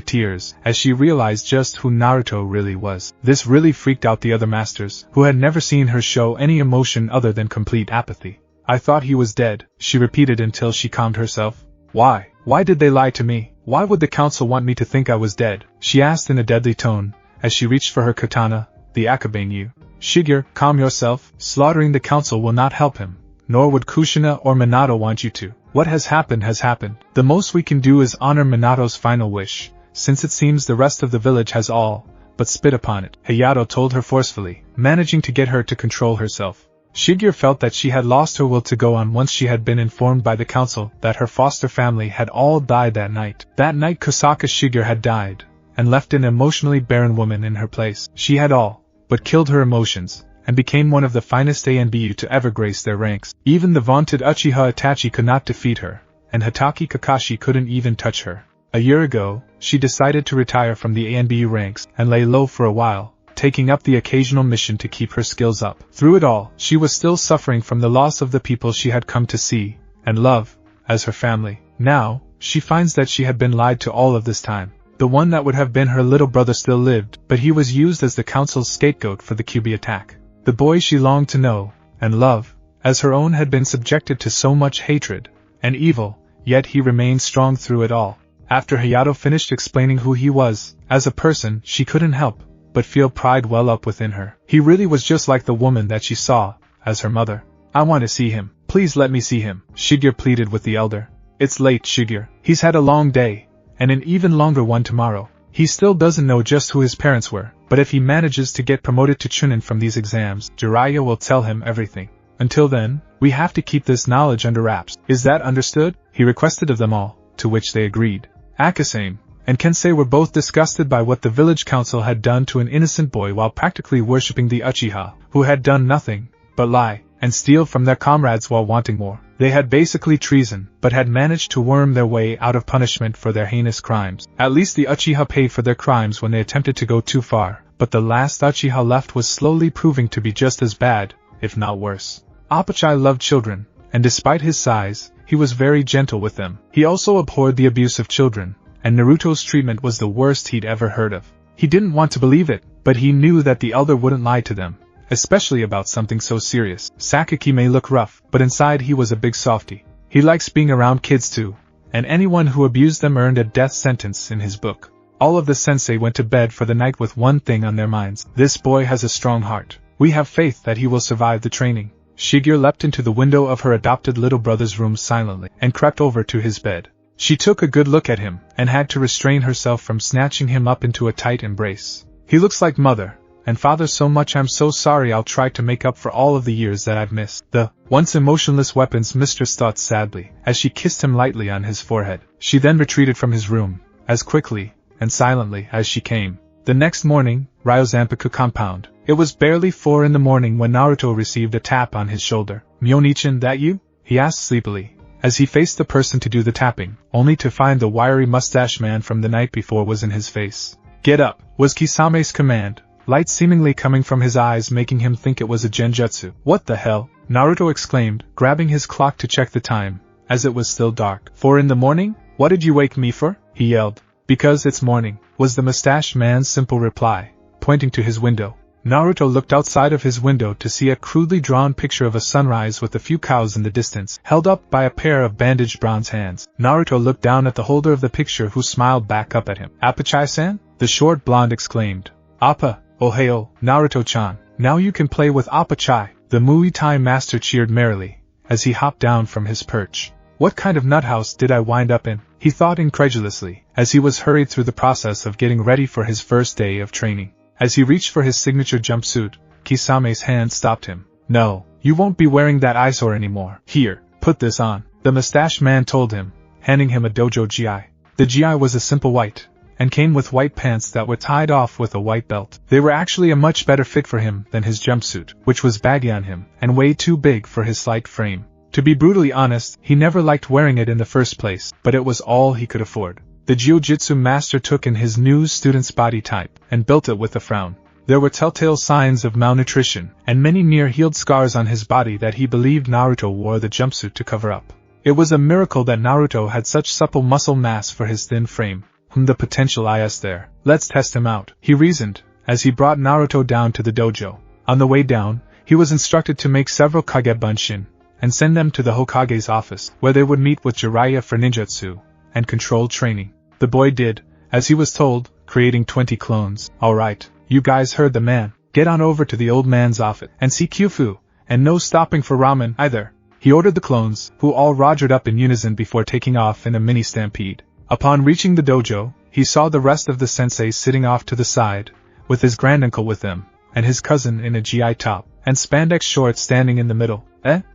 tears as she realized just who Naruto really was. This really freaked out the other masters, who had never seen her show any emotion other than complete apathy. I thought he was dead, she repeated until she calmed herself. Why? Why did they lie to me? Why would the council want me to think I was dead? She asked in a deadly tone, as she reached for her katana, the Akabanyu. Shigeru, calm yourself. Slaughtering the council will not help him. Nor would Kushina or Minato want you to. What has happened has happened. The most we can do is honor Minato's final wish, since it seems the rest of the village has all but spit upon it, Hayato told her forcefully, managing to get her to control herself. Shigeru felt that she had lost her will to go on once she had been informed by the council that her foster family had all died that night. That night Kusaka Shigeru had died, and left an emotionally barren woman in her place. She had all but killed her emotions, and became one of the finest ANBU to ever grace their ranks. Even the vaunted Uchiha Itachi could not defeat her, and Hatake Kakashi couldn't even touch her. A year ago, she decided to retire from the ANBU ranks and lay low for a while, taking up the occasional mission to keep her skills up. Through it all, she was still suffering from the loss of the people she had come to see and love as her family. Now, she finds that she had been lied to all of this time. The one that would have been her little brother still lived, but he was used as the council's scapegoat for the Kyuubi attack. The boy she longed to know and love, as her own, had been subjected to so much hatred and evil, yet he remained strong through it all. After Hayato finished explaining who he was, as a person, she couldn't help but feel pride well up within her. He really was just like the woman that she saw as her mother. I want to see him. Please let me see him, Shigeru pleaded with the elder. It's late, Shigeru. He's had a long day, and an even longer one tomorrow. He still doesn't know just who his parents were, but if he manages to get promoted to Chunin from these exams, Jiraiya will tell him everything. Until then, we have to keep this knowledge under wraps. Is that understood? He requested of them all, to which they agreed. Akasane and Kensei were both disgusted by what the village council had done to an innocent boy while practically worshipping the Uchiha, who had done nothing but lie and steal from their comrades while wanting more. They had basically treason, but had managed to worm their way out of punishment for their heinous crimes. At least the Uchiha paid for their crimes when they attempted to go too far, but the last Uchiha left was slowly proving to be just as bad, if not worse. Apachai loved children, and despite his size, he was very gentle with them. He also abhorred the abuse of children, and Naruto's treatment was the worst he'd ever heard of. He didn't want to believe it, but he knew that the elder wouldn't lie to them, especially about something so serious. Sakaki may look rough, but inside he was a big softie. He likes being around kids too, and anyone who abused them earned a death sentence in his book. All of the sensei went to bed for the night with one thing on their minds. This boy has a strong heart. We have faith that he will survive the training. Shigeru leapt into the window of her adopted little brother's room silently, and crept over to his bed. She took a good look at him, and had to restrain herself from snatching him up into a tight embrace. He looks like mother and father so much. I'm so sorry. I'll try to make up for all of the years that I've missed. The once emotionless weapons mistress thought sadly, as she kissed him lightly on his forehead. She then retreated from his room, as quickly and silently as she came. The next morning, Ryozanpaku compound. It was barely 4 in the morning when Naruto received a tap on his shoulder. Myonichan, that you? He asked sleepily, as he faced the person to do the tapping, only to find the wiry mustache man from the night before was in his face. Get up, was Kisame's command, light seemingly coming from his eyes making him think it was a genjutsu. What the hell? Naruto exclaimed, grabbing his clock to check the time, as it was still dark. 4 in the morning? What did you wake me for? He yelled. Because it's morning, was the mustache man's simple reply, pointing to his window. Naruto looked outside of his window to see a crudely drawn picture of a sunrise with a few cows in the distance, held up by a pair of bandaged bronze hands. Naruto looked down at the holder of the picture, who smiled back up at him. Apachai-san? The short blonde exclaimed. Appa, oheo, Naruto-chan, now you can play with Apachai. The Muay Thai master cheered merrily, as he hopped down from his perch. What kind of nuthouse did I wind up in? He thought incredulously, as he was hurried through the process of getting ready for his first day of training. As he reached for his signature jumpsuit, Kisame's hand stopped him. No, you won't be wearing that eyesore anymore. Here, put this on, the mustache man told him, handing him a dojo gi. The gi was a simple white, and came with white pants that were tied off with a white belt. They were actually a much better fit for him than his jumpsuit, which was baggy on him, and way too big for his slight frame. To be brutally honest, he never liked wearing it in the first place, but it was all he could afford. The jiu-jitsu master took in his new student's body type, and built it with a frown. There were telltale signs of malnutrition, and many near-healed scars on his body that he believed Naruto wore the jumpsuit to cover up. It was a miracle that Naruto had such supple muscle mass for his thin frame. The potential is there. Let's test him out, he reasoned, as he brought Naruto down to the dojo. On the way down, he was instructed to make several Kage Bunshin, and send them to the Hokage's office, where they would meet with Jiraiya for ninjutsu and controlled training. The boy did, as he was told, creating 20 clones. Alright, you guys heard the man. Get on over to the old man's office and see Kyufu, and no stopping for ramen either. He ordered the clones, who all rogered up in unison before taking off in a mini stampede. Upon reaching the dojo, he saw the rest of the senseis sitting off to the side, with his granduncle with them, and his cousin in a GI top and spandex shorts standing in the middle.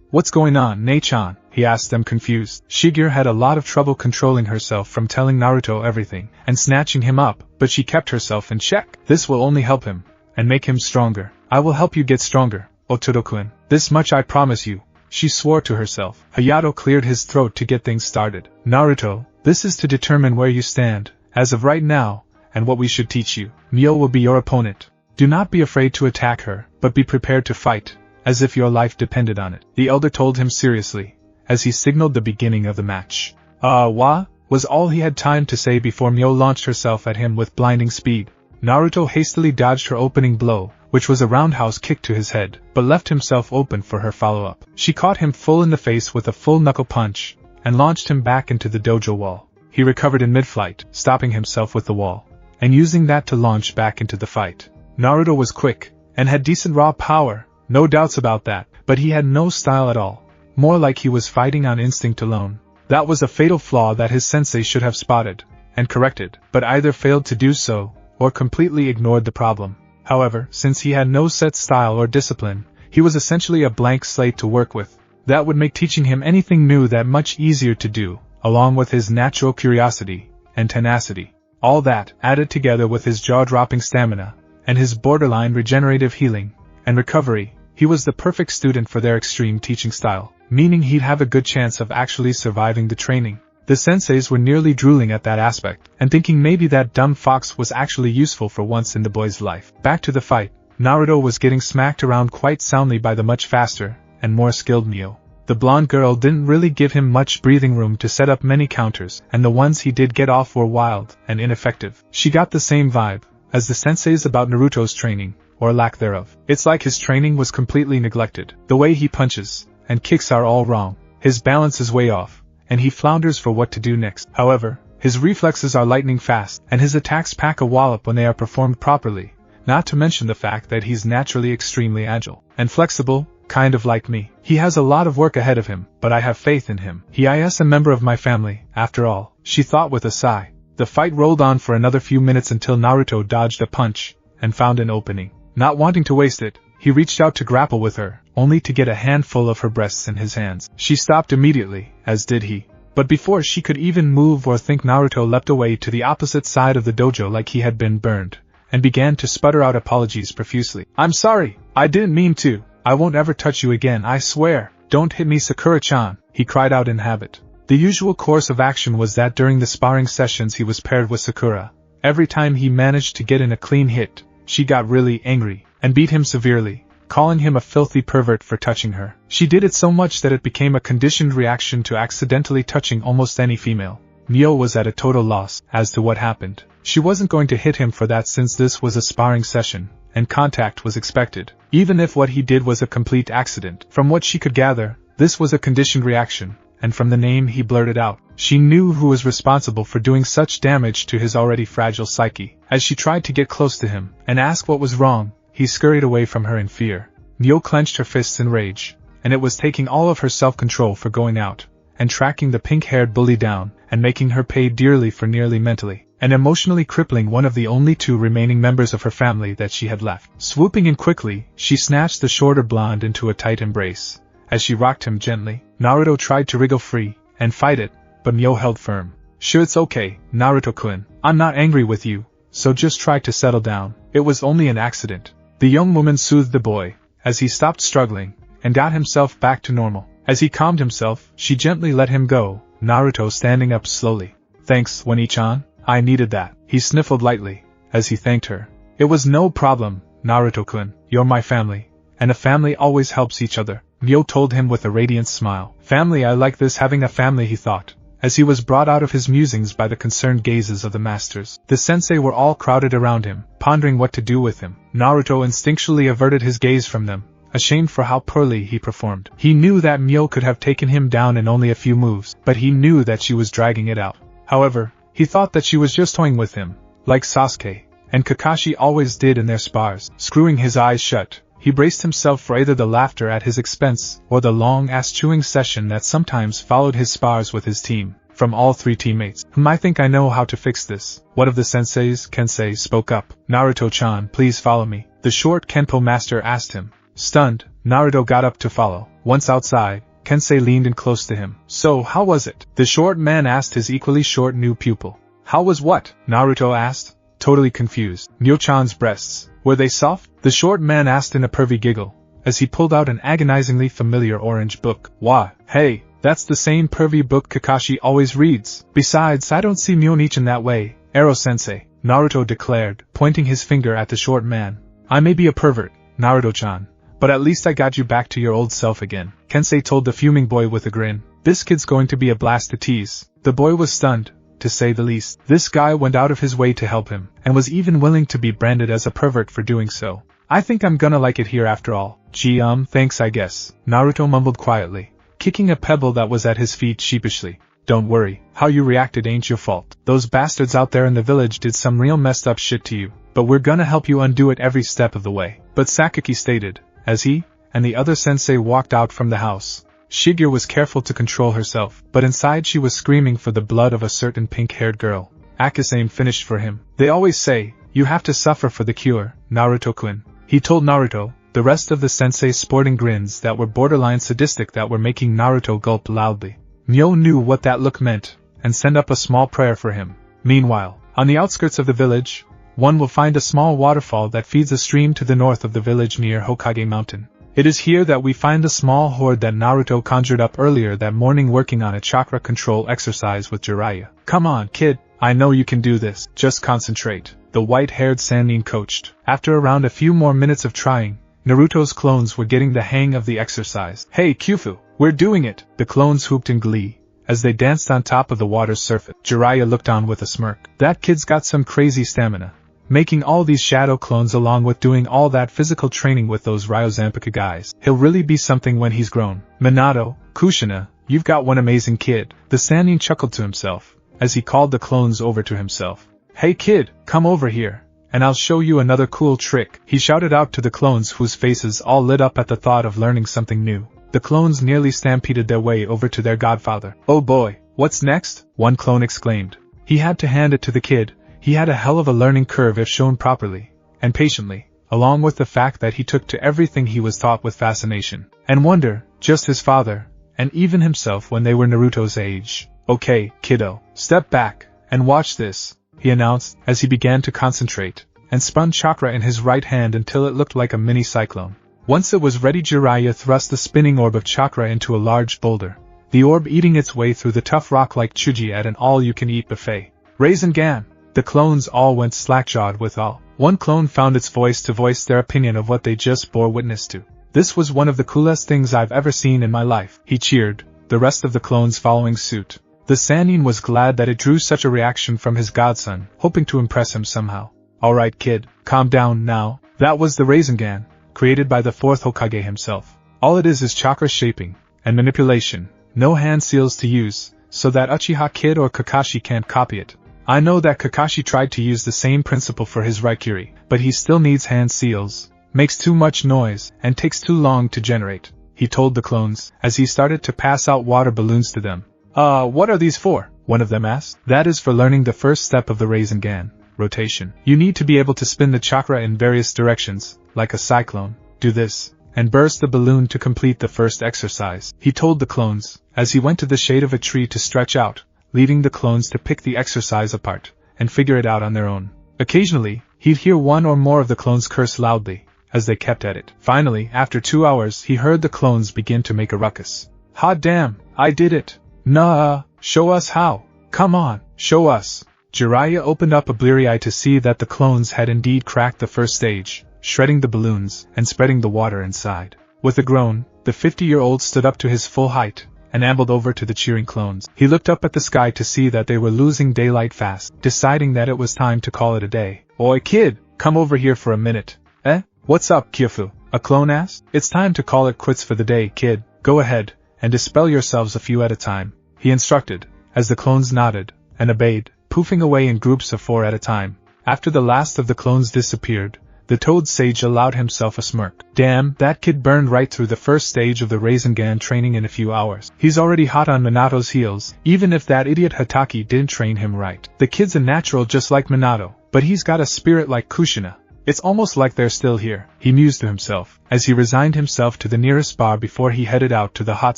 What's going on, Nei-chan? He asked them confused. Shigeru had a lot of trouble controlling herself from telling Naruto everything and snatching him up, but she kept herself in check. This will only help him, and make him stronger. I will help you get stronger, Otoro-kun. This much I promise you, she swore to herself. Hayato cleared his throat to get things started. Naruto, this is to determine where you stand, as of right now, and what we should teach you. Mio will be your opponent. Do not be afraid to attack her, but be prepared to fight, as if your life depended on it, the elder told him seriously, as he signaled the beginning of the match. Was all he had time to say before Mio launched herself at him with blinding speed. Naruto hastily dodged her opening blow, which was a roundhouse kick to his head, but left himself open for her follow-up. She caught him full in the face with a full knuckle punch, and launched him back into the dojo wall. He recovered in mid-flight, stopping himself with the wall, and using that to launch back into the fight. Naruto was quick, and had decent raw power, no doubts about that, but he had no style at all, more like he was fighting on instinct alone. That was a fatal flaw that his sensei should have spotted, and corrected, but either failed to do so, or completely ignored the problem. However, since he had no set style or discipline, he was essentially a blank slate to work with. That would make teaching him anything new that much easier to do, along with his natural curiosity and tenacity. All that, added together with his jaw-dropping stamina, and his borderline regenerative healing and recovery, he was the perfect student for their extreme teaching style, meaning he'd have a good chance of actually surviving the training. The senseis were nearly drooling at that aspect, and thinking maybe that dumb fox was actually useful for once in the boy's life. Back to the fight, Naruto was getting smacked around quite soundly by the much faster and more skilled Mio. The blonde girl didn't really give him much breathing room to set up many counters, and the ones he did get off were wild and ineffective. She got the same vibe as the senseis about Naruto's training, or lack thereof. It's like his training was completely neglected. The way he punches and kicks are all wrong. His balance is way off, and he flounders for what to do next. However, his reflexes are lightning fast, and his attacks pack a wallop when they are performed properly, not to mention the fact that he's naturally extremely agile and flexible, kind of like me. He has a lot of work ahead of him, but I have faith in him. He is a member of my family, after all, she thought with a sigh. The fight rolled on for another few minutes until Naruto dodged a punch and found an opening. Not wanting to waste it, he reached out to grapple with her, only to get a handful of her breasts in his hands. She stopped immediately, as did he. But before she could even move or think, Naruto leapt away to the opposite side of the dojo like he had been burned, and began to sputter out apologies profusely. I'm sorry, I didn't mean to. I won't ever touch you again, I swear. Don't hit me, Sakura-chan, he cried out in habit. The usual course of action was that during the sparring sessions he was paired with Sakura. Every time he managed to get in a clean hit, she got really angry, and beat him severely, calling him a filthy pervert for touching her. She did it so much that it became a conditioned reaction to accidentally touching almost any female. Mio was at a total loss as to what happened. She wasn't going to hit him for that since this was a sparring session, and contact was expected, even if what he did was a complete accident. From what she could gather, this was a conditioned reaction, and from the name he blurted out, she knew who was responsible for doing such damage to his already fragile psyche. As she tried to get close to him and ask what was wrong, he scurried away from her in fear. Mio clenched her fists in rage, and it was taking all of her self-control for going out and tracking the pink-haired bully down and making her pay dearly for nearly mentally and emotionally crippling one of the only two remaining members of her family that she had left. Swooping in quickly, she snatched the shorter blonde into a tight embrace. As she rocked him gently, Naruto tried to wriggle free and fight it, but Mio held firm. Sure, it's okay, Naruto-kun. I'm not angry with you, so just try to settle down. It was only an accident. The young woman soothed the boy, as he stopped struggling, and got himself back to normal. As he calmed himself, she gently let him go, Naruto standing up slowly. Thanks, Wani-chan, I needed that. He sniffled lightly, as he thanked her. It was no problem, Naruto-kun. You're my family. And a family always helps each other, Myo told him with a radiant smile. Family, I like this, having a family, he thought, as he was brought out of his musings by the concerned gazes of the masters. The sensei were all crowded around him, pondering what to do with him. Naruto instinctually averted his gaze from them, ashamed for how poorly he performed. He knew that Myo could have taken him down in only a few moves, but he knew that she was dragging it out. However, he thought that she was just toying with him, like Sasuke and Kakashi always did in their spars. Screwing his eyes shut, he braced himself for either the laughter at his expense or the long-ass chewing session that sometimes followed his spars with his team. From all three teammates, I think I know how to fix this. One of the senseis, Kensei, spoke up. Naruto-chan, please follow me, the short Kenpo master asked him. Stunned, Naruto got up to follow. Once outside, Kensei leaned in close to him. So, how was it? The short man asked his equally short new pupil. How was what? Naruto asked, totally confused. Myo-chan's breasts, were they soft? The short man asked in a pervy giggle, as he pulled out an agonizingly familiar orange book. Why, hey, that's the same pervy book Kakashi always reads. Besides, I don't see Myo-nichan that way, Ero-sensei, Naruto declared, pointing his finger at the short man. I may be a pervert, Naruto-chan, but at least I got you back to your old self again, Kensei told the fuming boy with a grin. This kid's going to be a blast to tease. The boy was stunned, to say the least. This guy went out of his way to help him, and was even willing to be branded as a pervert for doing so. I think I'm gonna like it here after all. Gee, thanks I guess, Naruto mumbled quietly, kicking a pebble that was at his feet sheepishly. Don't worry, how you reacted ain't your fault. Those bastards out there in the village did some real messed up shit to you, but we're gonna help you undo it every step of the way. But Sakaki stated, as he and the other sensei walked out from the house. Shigeru was careful to control herself, but inside she was screaming for the blood of a certain pink-haired girl. Akasame finished for him. They always say, you have to suffer for the cure, Naruto-kun, he told Naruto, the rest of the sensei sporting grins that were borderline sadistic that were making Naruto gulp loudly. Myo knew what that look meant, and sent up a small prayer for him. Meanwhile, on the outskirts of the village, one will find a small waterfall that feeds a stream to the north of the village near Hokage Mountain. It is here that we find the small horde that Naruto conjured up earlier that morning working on a chakra control exercise with Jiraiya. Come on, kid, I know you can do this, just concentrate, the white-haired Sannin coached. After around a few more minutes of trying, Naruto's clones were getting the hang of the exercise. Hey Kyufu, we're doing it, the clones whooped in glee, as they danced on top of the water's surface. Jiraiya looked on with a smirk. That kid's got some crazy stamina. Making all these shadow clones along with doing all that physical training with those Ryozambika guys. He'll really be something when he's grown. Minato, Kushina, you've got one amazing kid. The Sannin chuckled to himself, as he called the clones over to himself. Hey kid, come over here, and I'll show you another cool trick, he shouted out to the clones whose faces all lit up at the thought of learning something new. The clones nearly stampeded their way over to their godfather. Oh boy, what's next? One clone exclaimed. He had to hand it to the kid. He had a hell of a learning curve if shown properly, and patiently, along with the fact that he took to everything he was taught with fascination and wonder, just his father, and even himself when they were Naruto's age. Okay, kiddo, step back, and watch this, he announced, as he began to concentrate, and spun chakra in his right hand until it looked like a mini cyclone. Once it was ready, Jiraiya thrust the spinning orb of chakra into a large boulder, the orb eating its way through the tough rock like chuji at an all-you-can-eat buffet. Rasengan! The clones all went slack-jawed with awe. One clone found its voice to voice their opinion of what they just bore witness to. This was one of the coolest things I've ever seen in my life, he cheered, the rest of the clones following suit. The Sannin was glad that it drew such a reaction from his godson, hoping to impress him somehow. Alright kid, calm down now. That was the Rasengan, created by the fourth Hokage himself. All it is chakra shaping and manipulation, no hand seals to use, so that Uchiha Kid or Kakashi can't copy it. I know that Kakashi tried to use the same principle for his Raikiri, but he still needs hand seals, makes too much noise, and takes too long to generate, he told the clones, as he started to pass out water balloons to them. What are these for? One of them asked. That is for learning the first step of the Rasengan, rotation. You need to be able to spin the chakra in various directions, like a cyclone. Do this, and burst the balloon to complete the first exercise, he told the clones, as he went to the shade of a tree to stretch out, leaving the clones to pick the exercise apart, and figure it out on their own. Occasionally, he'd hear one or more of the clones curse loudly, as they kept at it. Finally, after 2 hours, he heard the clones begin to make a ruckus. Hot damn, I did it! Nah, show us how! Come on, show us! Jiraiya opened up a bleary eye to see that the clones had indeed cracked the first stage, shredding the balloons and spreading the water inside. With a groan, the 50-year-old stood up to his full height and ambled over to the cheering clones. He looked up at the sky to see that they were losing daylight fast, deciding that it was time to call it a day. "Oi kid, come over here for a minute." "Eh? What's up, Kyofu?" a clone asked. "It's time to call it quits for the day, kid. Go ahead and dispel yourselves a few at a time," he instructed, as the clones nodded and obeyed, poofing away in groups of 4 at a time. After the last of the clones disappeared, the Toad Sage allowed himself a smirk. "Damn, that kid burned right through the first stage of the Rasengan training in a few hours. He's already hot on Minato's heels, even if that idiot Hataki didn't train him right. The kid's a natural just like Minato, but he's got a spirit like Kushina. It's almost like they're still here," he mused to himself, as he resigned himself to the nearest bar before he headed out to the hot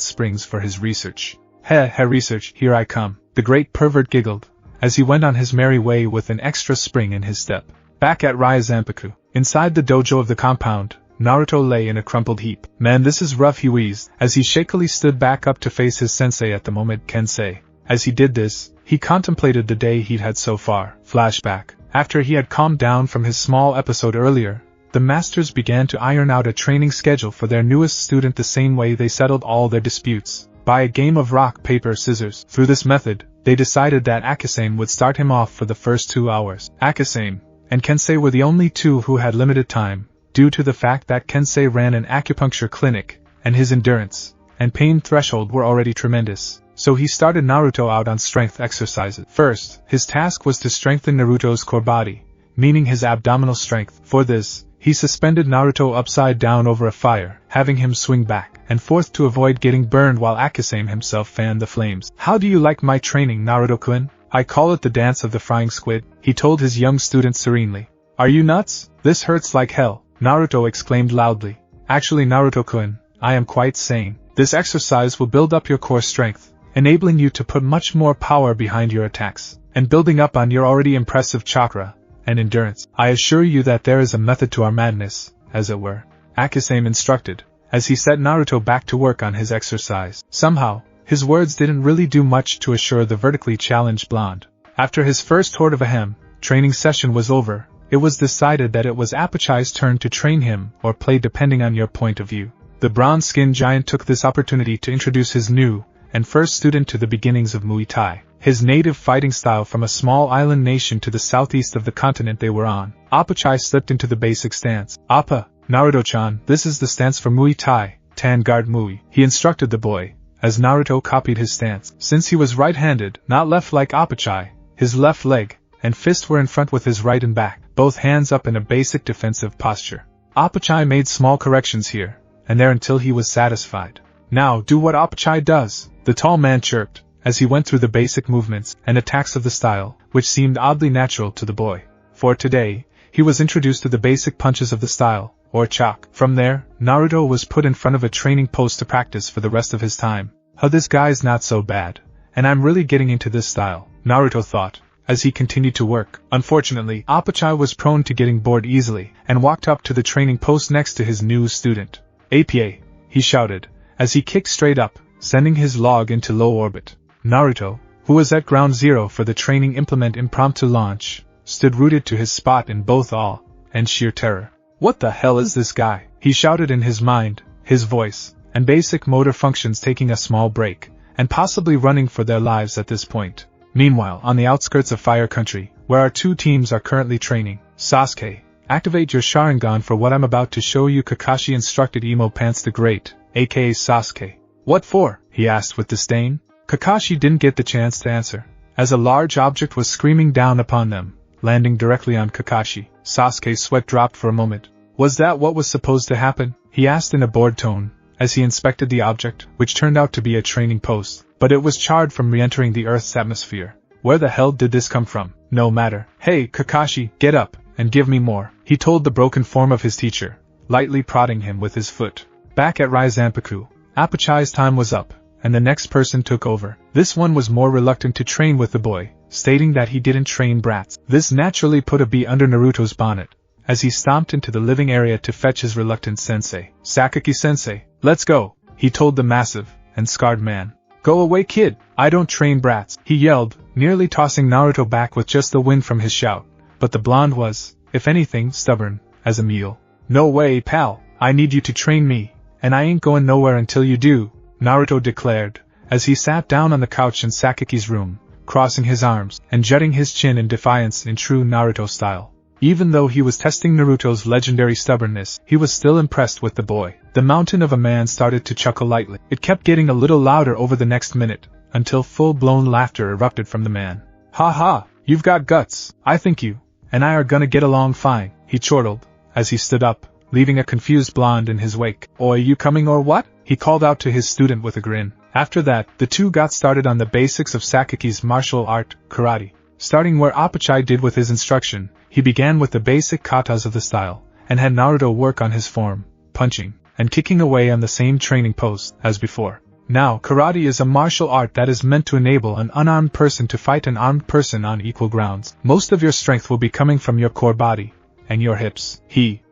springs for his research. Research, here I come," the great pervert giggled, as he went on his merry way with an extra spring in his step. Back at Ryazanpaku, inside the dojo of the compound, Naruto lay in a crumpled heap. "Man, this is rough," he wheezed, as he shakily stood back up to face his sensei at the moment, Kensei. As he did this, he contemplated the day he'd had so far. Flashback. After he had calmed down from his small episode earlier, the masters began to iron out a training schedule for their newest student the same way they settled all their disputes, by a game of rock, paper, scissors. Through this method, they decided that Akasane would start him off for the first 2 hours. Akasane and Kensei were the only two who had limited time, due to the fact that Kensei ran an acupuncture clinic, and his endurance and pain threshold were already tremendous. So he started Naruto out on strength exercises. First, his task was to strengthen Naruto's core body, meaning his abdominal strength. For this, he suspended Naruto upside down over a fire, having him swing back and forth to avoid getting burned while Akasane himself fanned the flames. "How do you like my training, Naruto-kun? I call it the dance of the frying squid," he told his young student serenely. "Are you nuts? This hurts like hell," Naruto exclaimed loudly. "Actually, Naruto-kun, I am quite sane. This exercise will build up your core strength, enabling you to put much more power behind your attacks, and building up on your already impressive chakra and endurance. I assure you that there is a method to our madness, as it were," Akasane instructed, as he set Naruto back to work on his exercise. Somehow, his words didn't really do much to assure the vertically challenged blonde. After his first horde of ahem training session was over, it was decided that it was Apachai's turn to train him or play depending on your point of view. The bronze-skinned giant took this opportunity to introduce his new and first student to the beginnings of Muay Thai, his native fighting style from a small island nation to the southeast of the continent they were on. Apachai slipped into the basic stance. "Appa, Naruto-chan, this is the stance for Muay Thai, Tangard Muay," he instructed the boy, as Naruto copied his stance. Since he was right-handed, not left like Apachai, his left leg and fist were in front with his right and back, both hands up in a basic defensive posture. Apachai made small corrections here and there until he was satisfied. "Now do what Apachai does," the tall man chirped, as he went through the basic movements and attacks of the style, which seemed oddly natural to the boy. For today, he was introduced to the basic punches of the style, or chak. From there, Naruto was put in front of a training post to practice for the rest of his time. This guy's not so bad, and I'm really getting into this style," Naruto thought, as he continued to work. Unfortunately, Apachai was prone to getting bored easily, and walked up to the training post next to his new student. "APA," he shouted, as he kicked straight up, sending his log into low orbit. Naruto, who was at ground zero for the training implement impromptu launch, stood rooted to his spot in both awe and sheer terror. "What the hell is this guy?" he shouted in his mind, his voice and basic motor functions taking a small break, and possibly running for their lives at this point. Meanwhile, on the outskirts of Fire Country, where our two teams are currently training, "Sasuke, activate your Sharingan for what I'm about to show you," Kakashi instructed Emo Pants the Great, aka Sasuke. "What for?" he asked with disdain. Kakashi didn't get the chance to answer, as a large object was screaming down upon them, landing directly on Kakashi. Sasuke's sweat dropped for a moment. "Was that what was supposed to happen?" he asked in a bored tone, as he inspected the object, which turned out to be a training post, but it was charred from re-entering the Earth's atmosphere. Where the hell did this come from? No matter. "Hey, Kakashi, get up, and give me more," he told the broken form of his teacher, lightly prodding him with his foot. Back at Ryazanpaku, Apachai's time was up, and the next person took over. This one was more reluctant to train with the boy, stating that he didn't train brats. This naturally put a bee under Naruto's bonnet, as he stomped into the living area to fetch his reluctant sensei. "Sakaki-sensei, let's go," he told the massive and scarred man. "Go away, kid, I don't train brats," he yelled, nearly tossing Naruto back with just the wind from his shout, but the blonde was, if anything, stubborn as a mule. No way, pal, I need you to train me, and I ain't going nowhere until you do, Naruto declared, as he sat down on the couch in Sakaki's room, crossing his arms and jutting his chin in defiance in true Naruto style. Even though he was testing Naruto's legendary stubbornness, he was still impressed with the boy. The mountain of a man started to chuckle lightly. It kept getting a little louder over the next minute, until full-blown laughter erupted from the man. Ha ha, you've got guts, I think you and I are gonna get along fine, he chortled, as he stood up, leaving a confused blonde in his wake. Oi, you coming or what? He called out to his student with a grin. After that, the two got started on the basics of Sakaki's martial art, karate. Starting where Apachai did with his instruction, he began with the basic katas of the style, and had Naruto work on his form, punching, and kicking away on the same training post as before. Now, karate is a martial art that is meant to enable an unarmed person to fight an armed person on equal grounds. Most of your strength will be coming from your core body, and your hips.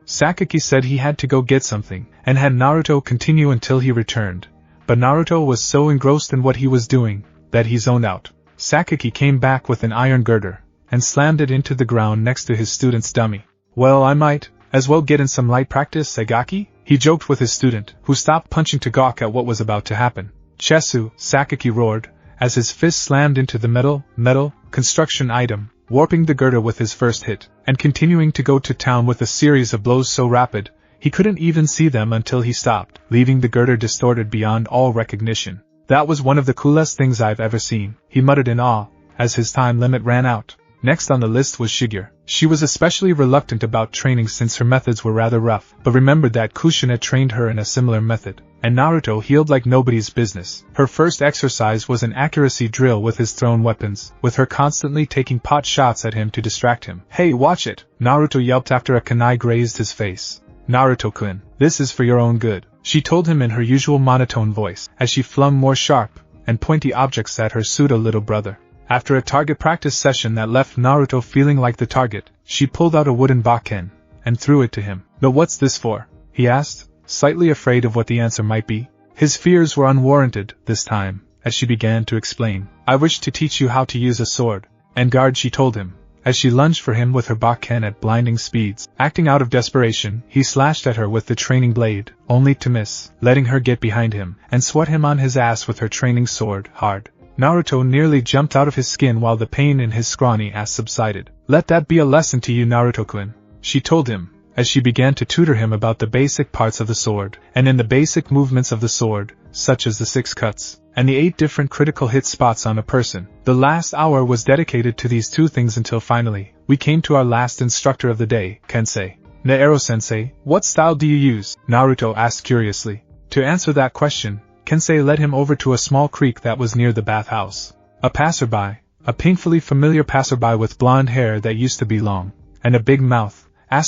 Sakaki said he had to go get something, and had Naruto continue until he returned. But Naruto was so engrossed in what he was doing, that he zoned out. Sakaki came back with an iron girder, and slammed it into the ground next to his student's dummy. Well, I might as well get in some light practice, Sagaki? He joked with his student, who stopped punching to gawk at what was about to happen. Chesu, Sakaki roared, as his fist slammed into the metal construction item, warping the girder with his first hit, and continuing to go to town with a series of blows so rapid, he couldn't even see them until he stopped, leaving the girder distorted beyond all recognition. That was one of the coolest things I've ever seen, he muttered in awe, as his time limit ran out. Next on the list was Shigure. She was especially reluctant about training since her methods were rather rough, but remembered that Kushina trained her in a similar method, and Naruto healed like nobody's business. Her first exercise was an accuracy drill with his thrown weapons, with her constantly taking pot shots at him to distract him. Hey, watch it! Naruto yelped after a kunai grazed his face. Naruto-kun, this is for your own good, she told him in her usual monotone voice, as she flung more sharp and pointy objects at her pseudo-little brother. After a target practice session that left Naruto feeling like the target, she pulled out a wooden bakken and threw it to him. But what's this for? He asked, slightly afraid of what the answer might be. His fears were unwarranted this time, as she began to explain. I wish to teach you how to use a sword and guard, she told him, as she lunged for him with her bakken at blinding speeds. Acting out of desperation, he slashed at her with the training blade, only to miss, letting her get behind him and swat him on his ass with her training sword, hard. Naruto nearly jumped out of his skin while the pain in his scrawny ass subsided. Let that be a lesson to you, Naruto-kun, she told him, as she began to tutor him about the basic parts of the sword, and in the basic movements of the sword, such as the 6 cuts, and the 8 different critical hit spots on a person. The last hour was dedicated to these 2 things until finally, we came to our last instructor of the day, Kensei. Naero-sensei, what style do you use? Naruto asked curiously. To answer that question, Kensei led him over to a small creek that was near the bathhouse. A passerby, a painfully familiar passerby with blonde hair that used to be long, and a big mouth, I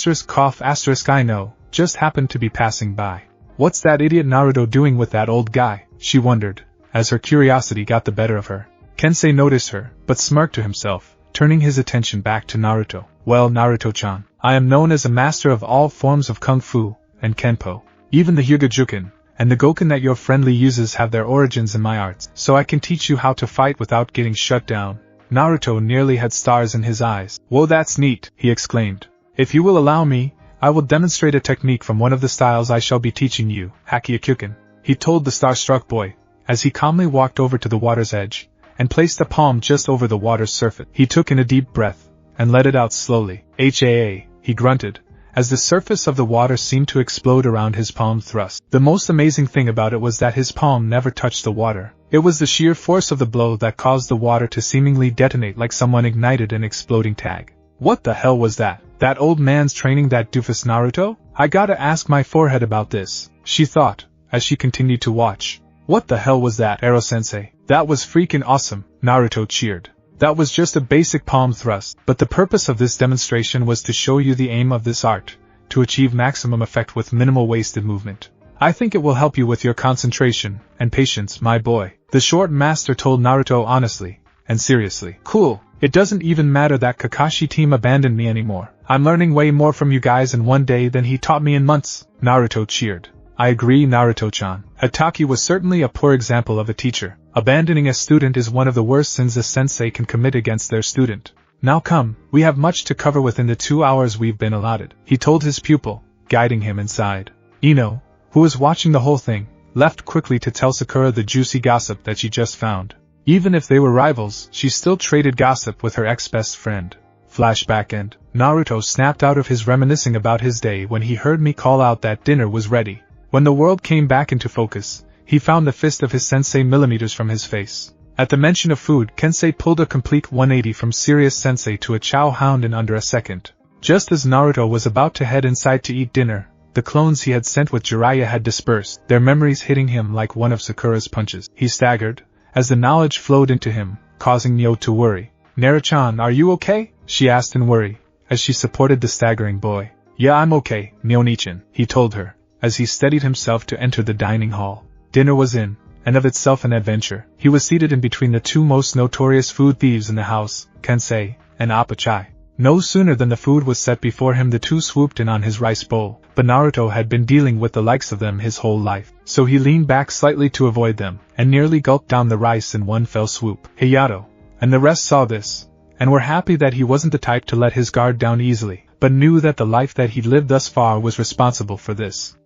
know, just happened to be passing by. What's that idiot Naruto doing with that old guy? She wondered, as her curiosity got the better of her. Kensei noticed her, but smirked to himself, turning his attention back to Naruto. Well, Naruto-chan, I am known as a master of all forms of kung fu and kenpo. Even the Hyuga-juken and the Goken that your friendly uses have their origins in my arts, so I can teach you how to fight without getting shut down. Naruto nearly had stars in his eyes. Whoa, that's neat, he exclaimed. If you will allow me, I will demonstrate a technique from one of the styles I shall be teaching you, Hakkyuken, he told the starstruck boy, as he calmly walked over to the water's edge, and placed a palm just over the water's surface. He took in a deep breath, and let it out slowly. Haa, he grunted, as the surface of the water seemed to explode around his palm thrust. The most amazing thing about it was that his palm never touched the water. It was the sheer force of the blow that caused the water to seemingly detonate like someone ignited an exploding tag. What the hell was that? That old man's training that doofus Naruto? I gotta ask my forehead about this, she thought, as she continued to watch. What the hell was that, Ero-sensei? That was freaking awesome, Naruto cheered. That was just a basic palm thrust, but the purpose of this demonstration was to show you the aim of this art, to achieve maximum effect with minimal wasted movement. I think it will help you with your concentration and patience, my boy, the short master told Naruto honestly and seriously. Cool, it doesn't even matter that Kakashi team abandoned me anymore. I'm learning way more from you guys in one day than he taught me in months, Naruto cheered. I agree, Naruto-chan. Hataki was certainly a poor example of a teacher. Abandoning a student is one of the worst sins a sensei can commit against their student. Now come, we have much to cover within the 2 hours we've been allotted, he told his pupil, guiding him inside. Ino, who was watching the whole thing, left quickly to tell Sakura the juicy gossip that she just found. Even if they were rivals, she still traded gossip with her ex-best friend. Flashback end. Naruto snapped out of his reminiscing about his day when he heard me call out that dinner was ready. When the world came back into focus, he found the fist of his sensei millimeters from his face. At the mention of food, Kensei pulled a complete 180 from serious sensei to a chow hound in under a second. Just as Naruto was about to head inside to eat dinner, the clones he had sent with Jiraiya had dispersed, their memories hitting him like one of Sakura's punches. He staggered, as the knowledge flowed into him, causing Nyo to worry. "Naru-chan, are you okay?" she asked in worry, as she supported the staggering boy. "Yeah, I'm okay, Nyo-nichan," he told her, as he steadied himself to enter the dining hall. Dinner was in, and of itself an adventure. He was seated in between the two most notorious food thieves in the house, Kensei and Apachai. No sooner than the food was set before him, the two swooped in on his rice bowl, but Naruto had been dealing with the likes of them his whole life, so he leaned back slightly to avoid them, and nearly gulped down the rice in one fell swoop. Hayato and the rest saw this, and were happy that he wasn't the type to let his guard down easily, but knew that the life that he'd lived thus far was responsible for this.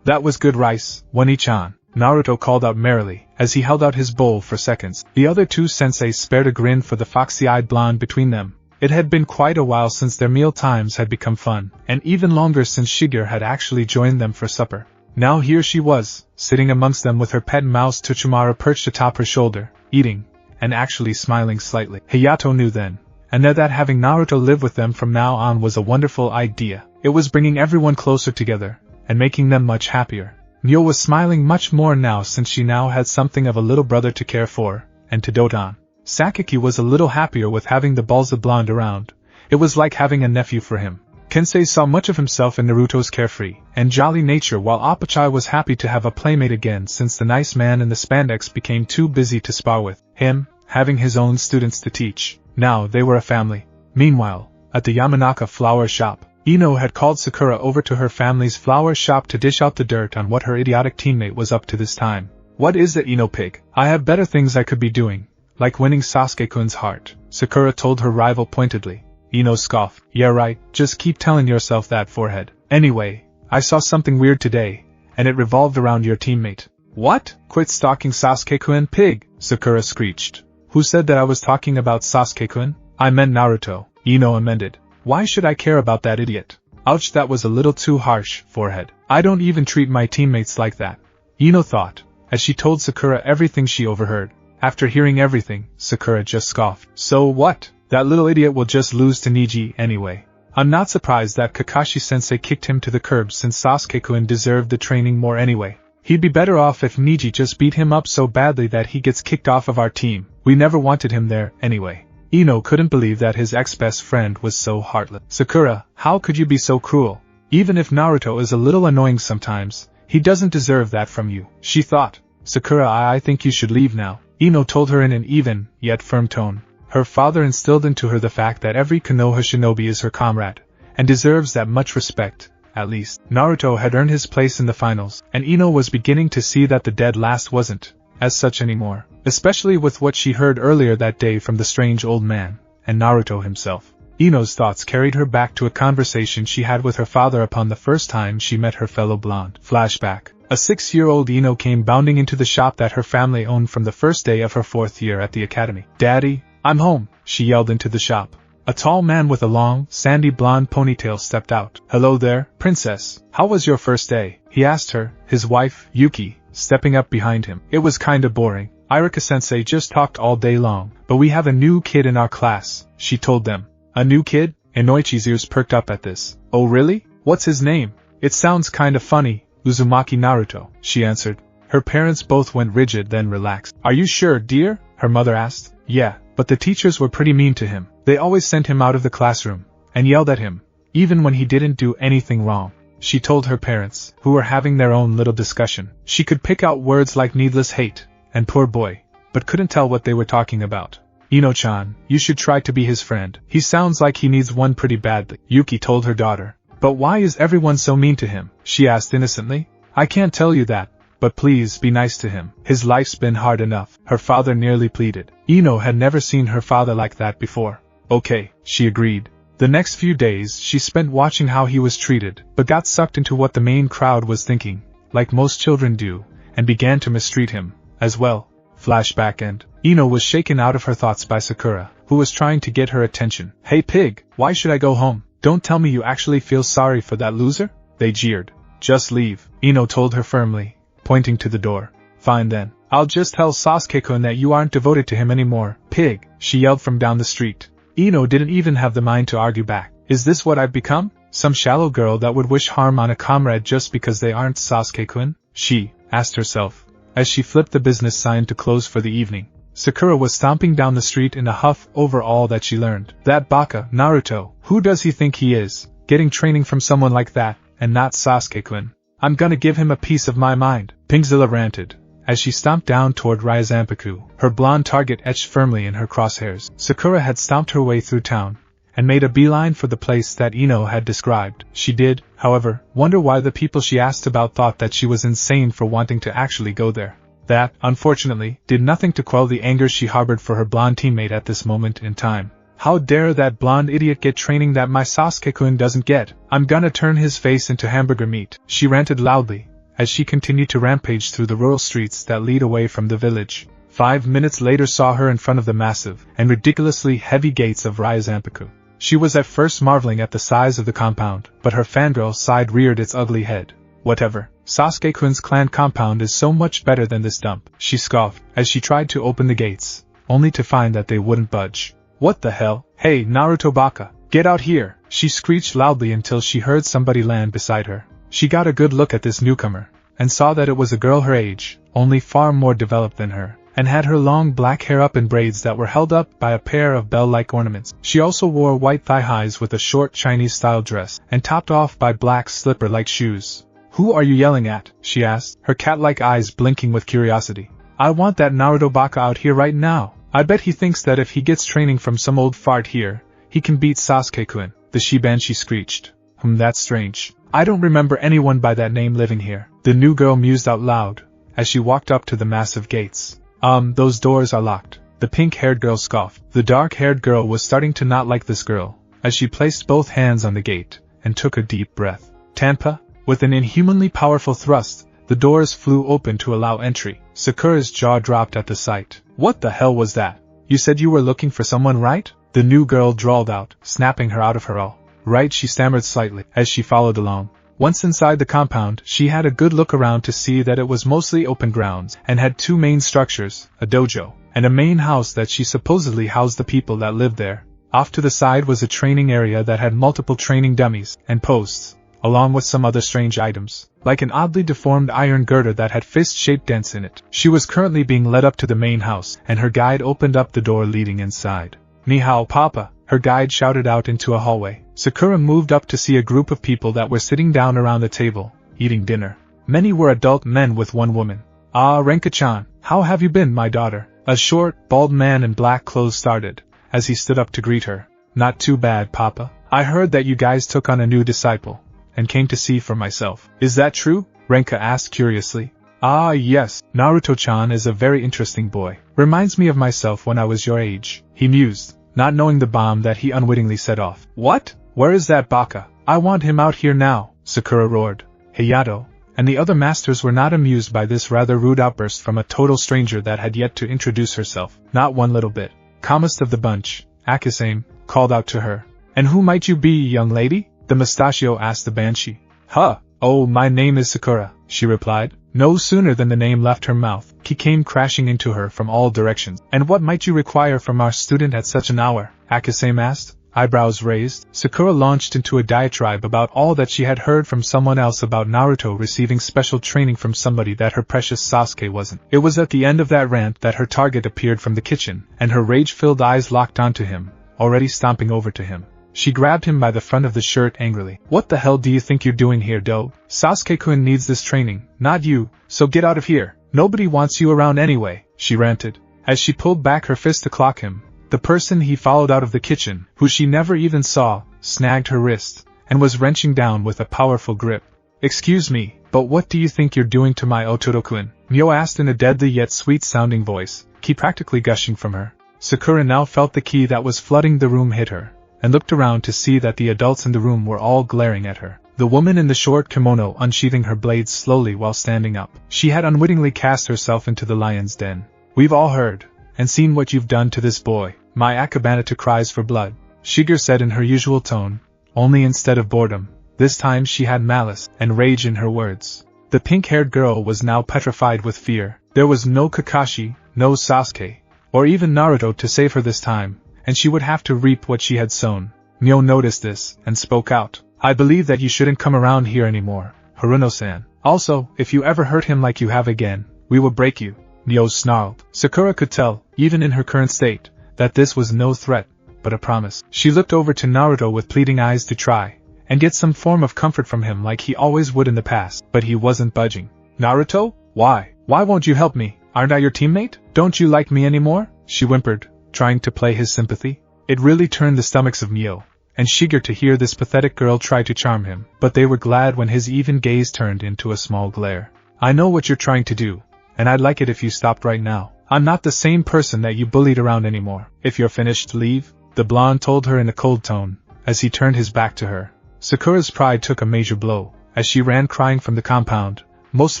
That was good rice, One-chan," Naruto called out merrily, as he held out his bowl for seconds. The other two senseis spared a grin for the foxy-eyed blonde between them. It had been quite a while since their meal times had become fun, and even longer since Shigeru had actually joined them for supper. Now here she was, sitting amongst them with her pet mouse Tsuchimara perched atop her shoulder, eating, and actually smiling slightly. Hayato knew then, and that having Naruto live with them from now on was a wonderful idea. It was bringing everyone closer together, and making them much happier. Nyo was smiling much more now since she now had something of a little brother to care for, and to dote on. Sakaki was a little happier with having the Balza blonde around. It was like having a nephew for him. Kensei saw much of himself in Naruto's carefree and jolly nature, while Apachai was happy to have a playmate again since the nice man in the spandex became too busy to spar with him, having his own students to teach. Now they were a family. Meanwhile, at the Yamanaka flower shop, Ino had called Sakura over to her family's flower shop to dish out the dirt on what her idiotic teammate was up to this time. "What is it, Ino pig? I have better things I could be doing, like winning Sasuke-kun's heart," Sakura told her rival pointedly. Ino scoffed. "Yeah right, just keep telling yourself that, forehead. Anyway, I saw something weird today, and it revolved around your teammate." "What? Quit stalking Sasuke-kun, pig," Sakura screeched. "Who said that I was talking about Sasuke-kun?" "I meant Naruto," Ino amended. "Why should I care about that idiot?" "Ouch, that was a little too harsh, forehead. I don't even treat my teammates like that," Ino thought, as she told Sakura everything she overheard. After hearing everything, Sakura just scoffed. "So what? That little idiot will just lose to Niji anyway. I'm not surprised that Kakashi-sensei kicked him to the curb, since Sasuke-kun deserved the training more anyway. He'd be better off if Niji just beat him up so badly that he gets kicked off of our team. We never wanted him there anyway." Ino couldn't believe that his ex-best friend was so heartless. "Sakura, how could you be so cruel? Even if Naruto is a little annoying sometimes, he doesn't deserve that from you," she thought. "Sakura, I think you should leave now," Ino told her in an even, yet firm tone. Her father instilled into her the fact that every Konoha shinobi is her comrade, and deserves that much respect, at least. Naruto had earned his place in the finals, and Ino was beginning to see that the dead last wasn't, as such anymore, especially with what she heard earlier that day from the strange old man, and Naruto himself. Ino's thoughts carried her back to a conversation she had with her father upon the first time she met her fellow blonde. Flashback. A 6-year-old Ino came bounding into the shop that her family owned from the first day of her 4th year at the academy. "Daddy, I'm home," she yelled into the shop. A tall man with a long, sandy blonde ponytail stepped out. "Hello there, princess. How was your first day?" he asked her, his wife, Yuki, stepping up behind him. "It was kinda boring. Irika-sensei just talked all day long, but we have a new kid in our class," she told them. "A new kid?" Inoichi's ears perked up at this. "Oh really? What's his name?" "It sounds kinda funny, Uzumaki Naruto," she answered. Her parents both went rigid then relaxed. "Are you sure, dear?" her mother asked. "Yeah, but the teachers were pretty mean to him. They always sent him out of the classroom, and yelled at him, even when he didn't do anything wrong," she told her parents, who were having their own little discussion. She could pick out words like needless hate, and poor boy, but couldn't tell what they were talking about. "Ino-chan, you should try to be his friend. He sounds like he needs one pretty badly," Yuki told her daughter. "But why is everyone so mean to him?" she asked innocently. "I can't tell you that, but please be nice to him. His life's been hard enough," her father nearly pleaded. Ino had never seen her father like that before. "Okay," she agreed. The next few days she spent watching how he was treated, but got sucked into what the main crowd was thinking, like most children do, and began to mistreat him, as well. Flashback end. Ino was shaken out of her thoughts by Sakura, who was trying to get her attention. Hey pig, why should I go home? Don't tell me you actually feel sorry for that loser? They jeered. Just leave, Ino told her firmly, pointing to the door. Fine then. I'll just tell Sasuke-kun that you aren't devoted to him anymore, pig, she yelled from down the street. Ino didn't even have the mind to argue back. Is this what I've become? Some shallow girl that would wish harm on a comrade just because they aren't Sasuke-kun? She asked herself, as she flipped the business sign to close for the evening. Sakura was stomping down the street in a huff over all that she learned. That baka, Naruto, who does he think he is, getting training from someone like that, and not Sasuke-kun? I'm gonna give him a piece of my mind, Pingzilla ranted, as she stomped down toward Ryazanpaku, her blonde target etched firmly in her crosshairs. Sakura had stomped her way through town, and made a beeline for the place that Ino had described. She did, however, wonder why the people she asked about thought that she was insane for wanting to actually go there. That, unfortunately, did nothing to quell the anger she harbored for her blonde teammate at this moment in time. How dare that blonde idiot get training that my Sasuke-kun doesn't get? I'm gonna turn his face into hamburger meat, she ranted loudly, as she continued to rampage through the rural streets that lead away from the village. 5 minutes later saw her in front of the massive and ridiculously heavy gates of Ryazanpaku. She was at first marveling at the size of the compound, but her fangirl side reared its ugly head. Whatever, Sasuke-kun's clan compound is so much better than this dump, she scoffed, as she tried to open the gates, only to find that they wouldn't budge. What the hell? Hey Naruto baka, get out here, she screeched loudly until she heard somebody land beside her. She got a good look at this newcomer, and saw that it was a girl her age, only far more developed than her, and had her long black hair up in braids that were held up by a pair of bell-like ornaments. She also wore white thigh-highs with a short Chinese-style dress, and topped off by black slipper-like shoes. Who are you yelling at? She asked, her cat-like eyes blinking with curiosity. I want that Naruto baka out here right now. I bet he thinks that if he gets training from some old fart here, he can beat Sasuke-kun, the Shibanshi screeched. That's strange. I don't remember anyone by that name living here. The new girl mused out loud, as she walked up to the massive gates. Those doors are locked, the pink-haired girl scoffed. The dark-haired girl was starting to not like this girl, as she placed both hands on the gate, and took a deep breath. Tanpa? With an inhumanly powerful thrust, the doors flew open to allow entry. Sakura's jaw dropped at the sight. What the hell was that? You said you were looking for someone, right? The new girl drawled out, snapping her out of her all. Right, she stammered slightly, as she followed along. Once inside the compound, she had a good look around to see that it was mostly open grounds, and had two main structures, a dojo, and a main house that she supposedly housed the people that lived there. Off to the side was a training area that had multiple training dummies and posts, along with some other strange items, like an oddly deformed iron girder that had fist-shaped dents in it. She was currently being led up to the main house, and her guide opened up the door leading inside. Ni hao, Papa, her guide shouted out into a hallway. Sakura moved up to see a group of people that were sitting down around the table, eating dinner. Many were adult men with one woman. Ah, Renka-chan, how have you been, my daughter? A short, bald man in black clothes started, as he stood up to greet her. Not too bad, Papa. I heard that you guys took on a new disciple, and came to see for myself. Is that true? Renka asked curiously. Ah yes, Naruto-chan is a very interesting boy. Reminds me of myself when I was your age, he mused, not knowing the bomb that he unwittingly set off. What? Where is that baka? I want him out here now, Sakura roared. Hayato, and the other masters were not amused by this rather rude outburst from a total stranger that had yet to introduce herself. Not one little bit. Calmest of the bunch, Akisame, called out to her. And who might you be, young lady? The mustachio asked the banshee. Huh, oh, my name is Sakura, she replied. No sooner than the name left her mouth, he came crashing into her from all directions. And what might you require from our student at such an hour? Akisame asked, eyebrows raised. Sakura launched into a diatribe about all that she had heard from someone else about Naruto receiving special training from somebody that her precious Sasuke wasn't. It was at the end of that rant that her target appeared from the kitchen, and her rage-filled eyes locked onto him, already stomping over to him. She grabbed him by the front of the shirt angrily. What the hell do you think you're doing here, doe? Sasuke-kun needs this training, not you, so get out of here. Nobody wants you around anyway, she ranted, as she pulled back her fist to clock him. The person he followed out of the kitchen, who she never even saw, snagged her wrist, and was wrenching down with a powerful grip. Excuse me, but what do you think you're doing to my Otoro-kun? Myo asked in a deadly yet sweet-sounding voice, ki practically gushing from her. Sakura now felt the ki that was flooding the room hit her, and looked around to see that the adults in the room were all glaring at her. The woman in the short kimono unsheathing her blades slowly while standing up. She had unwittingly cast herself into the lion's den. "We've all heard and seen what you've done to this boy, my Akabana to cries for blood," Shiger said in her usual tone, only instead of boredom, this time she had malice and rage in her words. The pink-haired girl was now petrified with fear. There was no Kakashi, no Sasuke, or even Naruto to save her this time, and she would have to reap what she had sown. Nyo noticed this, and spoke out. "I believe that you shouldn't come around here anymore, Haruno-san. Also, if you ever hurt him like you have again, we will break you," Nyo snarled. Sakura could tell, even in her current state, that this was no threat, but a promise. She looked over to Naruto with pleading eyes to try and get some form of comfort from him like he always would in the past, but he wasn't budging. "Naruto? Why won't you help me? Aren't I your teammate? Don't you like me anymore?" she whimpered, trying to play his sympathy. It really turned the stomachs of Neo and Shiger to hear this pathetic girl try to charm him, but they were glad when his even gaze turned into a small glare. "I know what you're trying to do, and I'd like it if you stopped right now. I'm not the same person that you bullied around anymore. If you're finished, leave," the blonde told her in a cold tone, as he turned his back to her. Sakura's pride took a major blow, as she ran crying from the compound, most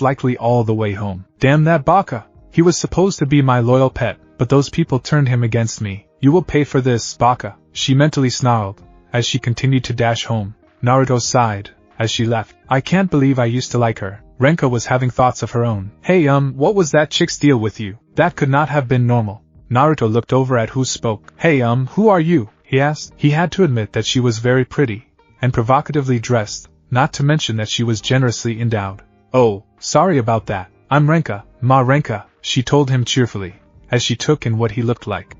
likely all the way home. "Damn that baka! He was supposed to be my loyal pet, but those people turned him against me. You will pay for this, baka," she mentally snarled, as she continued to dash home. Naruto sighed as she left. "I can't believe I used to like her." Renka was having thoughts of her own. "Hey, what was that chick's deal with you? That could not have been normal." Naruto looked over at who spoke. "Hey, who are you?" he asked. He had to admit that she was very pretty and provocatively dressed, not to mention that she was generously endowed. "Oh, sorry about that. I'm Renka, Ma Renka," she told him cheerfully, as she took in what he looked like.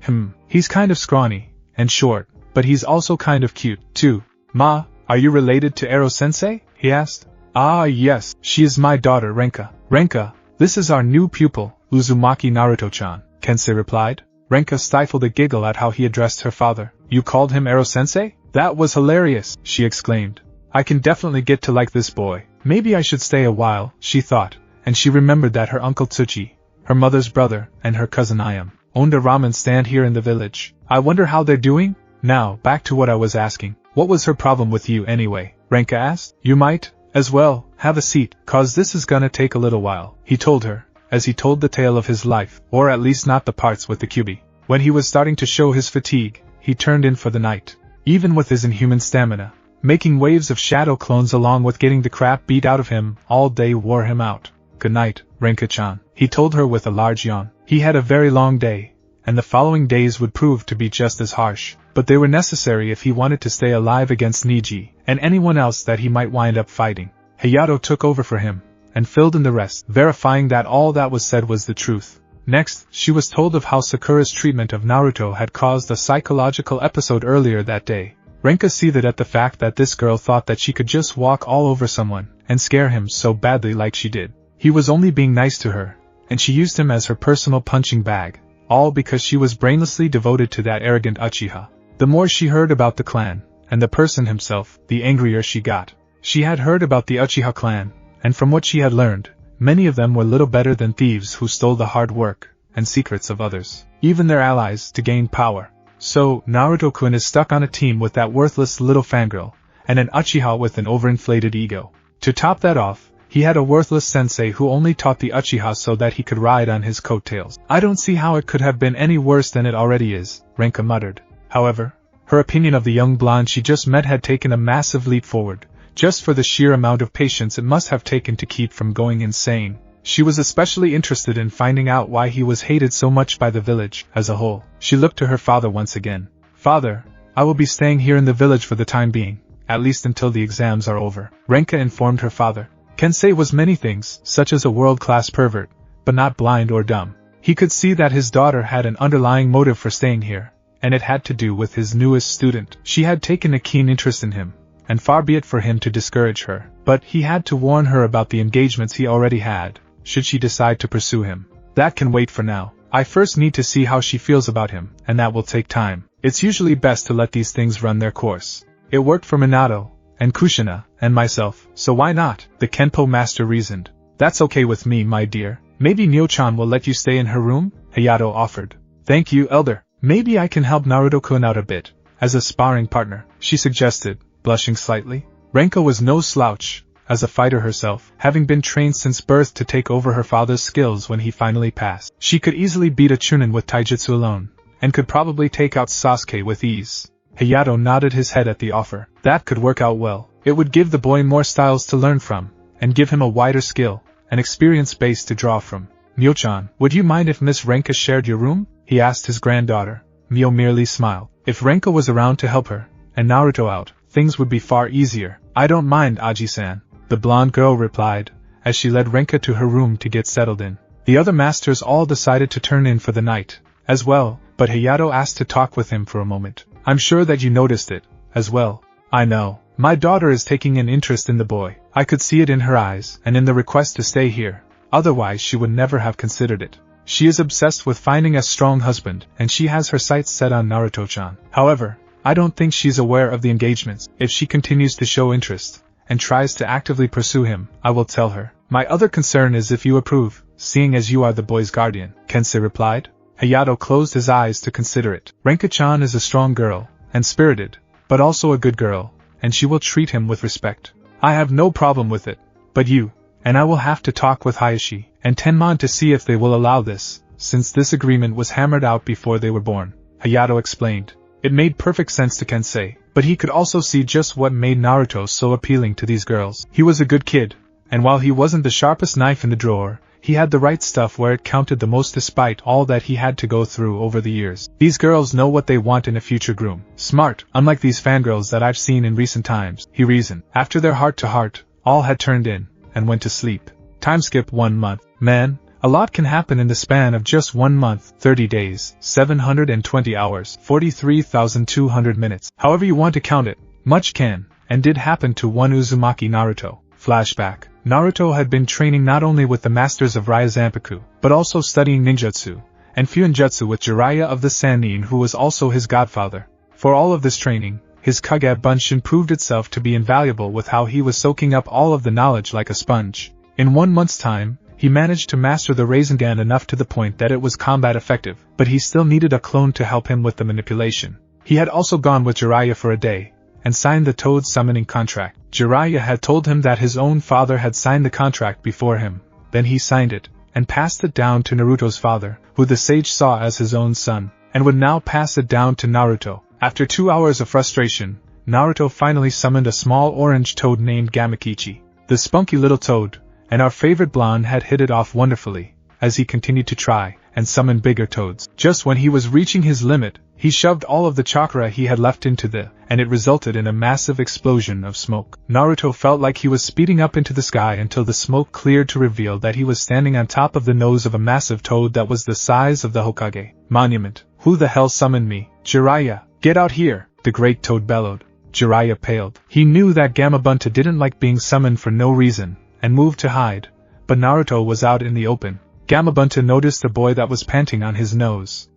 He's kind of scrawny and short, but he's also kind of cute, too." "Ma, are you related to Ero-sensei?" he asked. "Ah yes, she is my daughter Renka." "Renka, this is our new pupil, Uzumaki Naruto-chan," Kensei replied. Renka stifled a giggle at how he addressed her father. "You called him Ero-sensei? That was hilarious," she exclaimed. "I can definitely get to like this boy. Maybe I should stay a while," she thought, and she remembered that her uncle Tsuchi, her mother's brother, and her cousin Ayam owned a ramen stand here in the village. "I wonder how they're doing?" Now, back to what I was asking. "What was her problem with you anyway?" Renka asked. "You might, as well, have a seat, cause this is gonna take a little while," he told her, as he told the tale of his life, or at least not the parts with the Kyuubi. When he was starting to show his fatigue, he turned in for the night. Even with his inhuman stamina, making waves of shadow clones along with getting the crap beat out of him all day wore him out. "Good night, Renka-chan," he told her with a large yawn. He had a very long day, and the following days would prove to be just as harsh, but they were necessary if he wanted to stay alive against Niji and anyone else that he might wind up fighting. Hayato took over for him and filled in the rest, verifying that all that was said was the truth. Next, she was told of how Sakura's treatment of Naruto had caused a psychological episode earlier that day. Renka seethed at the fact that this girl thought that she could just walk all over someone and scare him so badly like she did. He was only being nice to her, and she used him as her personal punching bag, all because she was brainlessly devoted to that arrogant Uchiha. The more she heard about the clan, and the person himself, the angrier she got. She had heard about the Uchiha clan, and from what she had learned, many of them were little better than thieves who stole the hard work and secrets of others, even their allies, to gain power. So, Naruto-kun is stuck on a team with that worthless little fangirl, and an Uchiha with an overinflated ego. To top that off, he had a worthless sensei who only taught the Uchiha so that he could ride on his coattails. "I don't see how it could have been any worse than it already is," Renka muttered. However, her opinion of the young blonde she just met had taken a massive leap forward, just for the sheer amount of patience it must have taken to keep from going insane. She was especially interested in finding out why he was hated so much by the village as a whole. She looked to her father once again. "Father, I will be staying here in the village for the time being, at least until the exams are over," Renka informed her father. Kensei was many things, such as a world-class pervert, but not blind or dumb. He could see that his daughter had an underlying motive for staying here, and it had to do with his newest student. She had taken a keen interest in him, and far be it for him to discourage her, but he had to warn her about the engagements he already had, should she decide to pursue him. "That can wait for now. I first need to see how she feels about him, and that will take time. It's usually best to let these things run their course. It worked for Minato, and Kushina, and myself, so why not?" the Kenpo master reasoned. "That's okay with me, my dear. Maybe Nyo-chan will let you stay in her room?" Hayato offered. "Thank you, elder. Maybe I can help Naruto-kun out a bit, as a sparring partner, she suggested, blushing slightly. Renka was no slouch, as a fighter herself, having been trained since birth to take over her father's skills when he finally passed. She could easily beat a Chunin with taijutsu alone, and could probably take out Sasuke with ease. Hayato nodded his head at the offer. That could work out well. It would give the boy more styles to learn from, and give him a wider skill, and experience base to draw from. Mio-chan, would you mind if Miss Renka shared your room? He asked his granddaughter. Mio merely smiled. If Renka was around to help her, and Naruto out, things would be far easier. I don't mind, Aji-san, the blonde girl replied, as she led Renka to her room to get settled in. The other masters all decided to turn in for the night, as well, but Hayato asked to talk with him for a moment. I'm sure that you noticed it, as well. I know. My daughter is taking an interest in the boy. I could see it in her eyes, and in the request to stay here. Otherwise she would never have considered it. She is obsessed with finding a strong husband, and she has her sights set on Naruto-chan. However, I don't think she's aware of the engagements. If she continues to show interest, and tries to actively pursue him, I will tell her. My other concern is if you approve, seeing as you are the boy's guardian, Kensei replied. Hayato closed his eyes to consider it. Renka-chan is a strong girl, and spirited, but also a good girl, and she will treat him with respect. I have no problem with it, but you, and I will have to talk with Hayashi and Tenmon to see if they will allow this, since this agreement was hammered out before they were born, Hayato explained. It made perfect sense to Kensei, but he could also see just what made Naruto so appealing to these girls. He was a good kid, and while he wasn't the sharpest knife in the drawer, he had the right stuff where it counted the most despite all that he had to go through over the years. These girls know what they want in a future groom. Smart, unlike these fangirls that I've seen in recent times, he reasoned. After their heart-to-heart, all had turned in, and went to sleep. Time skip 1 month. Man, a lot can happen in the span of just 1 month, 30 days, 720 hours, 43,200 minutes. However you want to count it, much can, and did happen to one Uzumaki Naruto. Flashback. Naruto had been training not only with the masters of Ryuzanpaku, but also studying ninjutsu, and Fuinjutsu with Jiraiya of the Sannin, who was also his godfather. For all of this training, his Kage Bunshin proved itself to be invaluable with how he was soaking up all of the knowledge like a sponge. In 1 month's time, he managed to master the Rasengan enough to the point that it was combat effective, but he still needed a clone to help him with the manipulation. He had also gone with Jiraiya for a day, and signed the Toad summoning contract. Jiraiya had told him that his own father had signed the contract before him, then he signed it, and passed it down to Naruto's father, who the sage saw as his own son, and would now pass it down to Naruto. After 2 hours of frustration, Naruto finally summoned a small orange toad named Gamakichi. The spunky little toad, and our favorite blonde had hit it off wonderfully, as he continued to try and summon bigger toads. Just when he was reaching his limit, he shoved all of the chakra he had left into and it resulted in a massive explosion of smoke. Naruto felt like he was speeding up into the sky until the smoke cleared to reveal that he was standing on top of the nose of a massive toad that was the size of the Hokage monument. Who the hell summoned me? Jiraiya, get out here, the great toad bellowed. Jiraiya paled. He knew that Gamabunta didn't like being summoned for no reason, and moved to hide, but Naruto was out in the open. Gamabunta noticed the boy that was panting on his nose.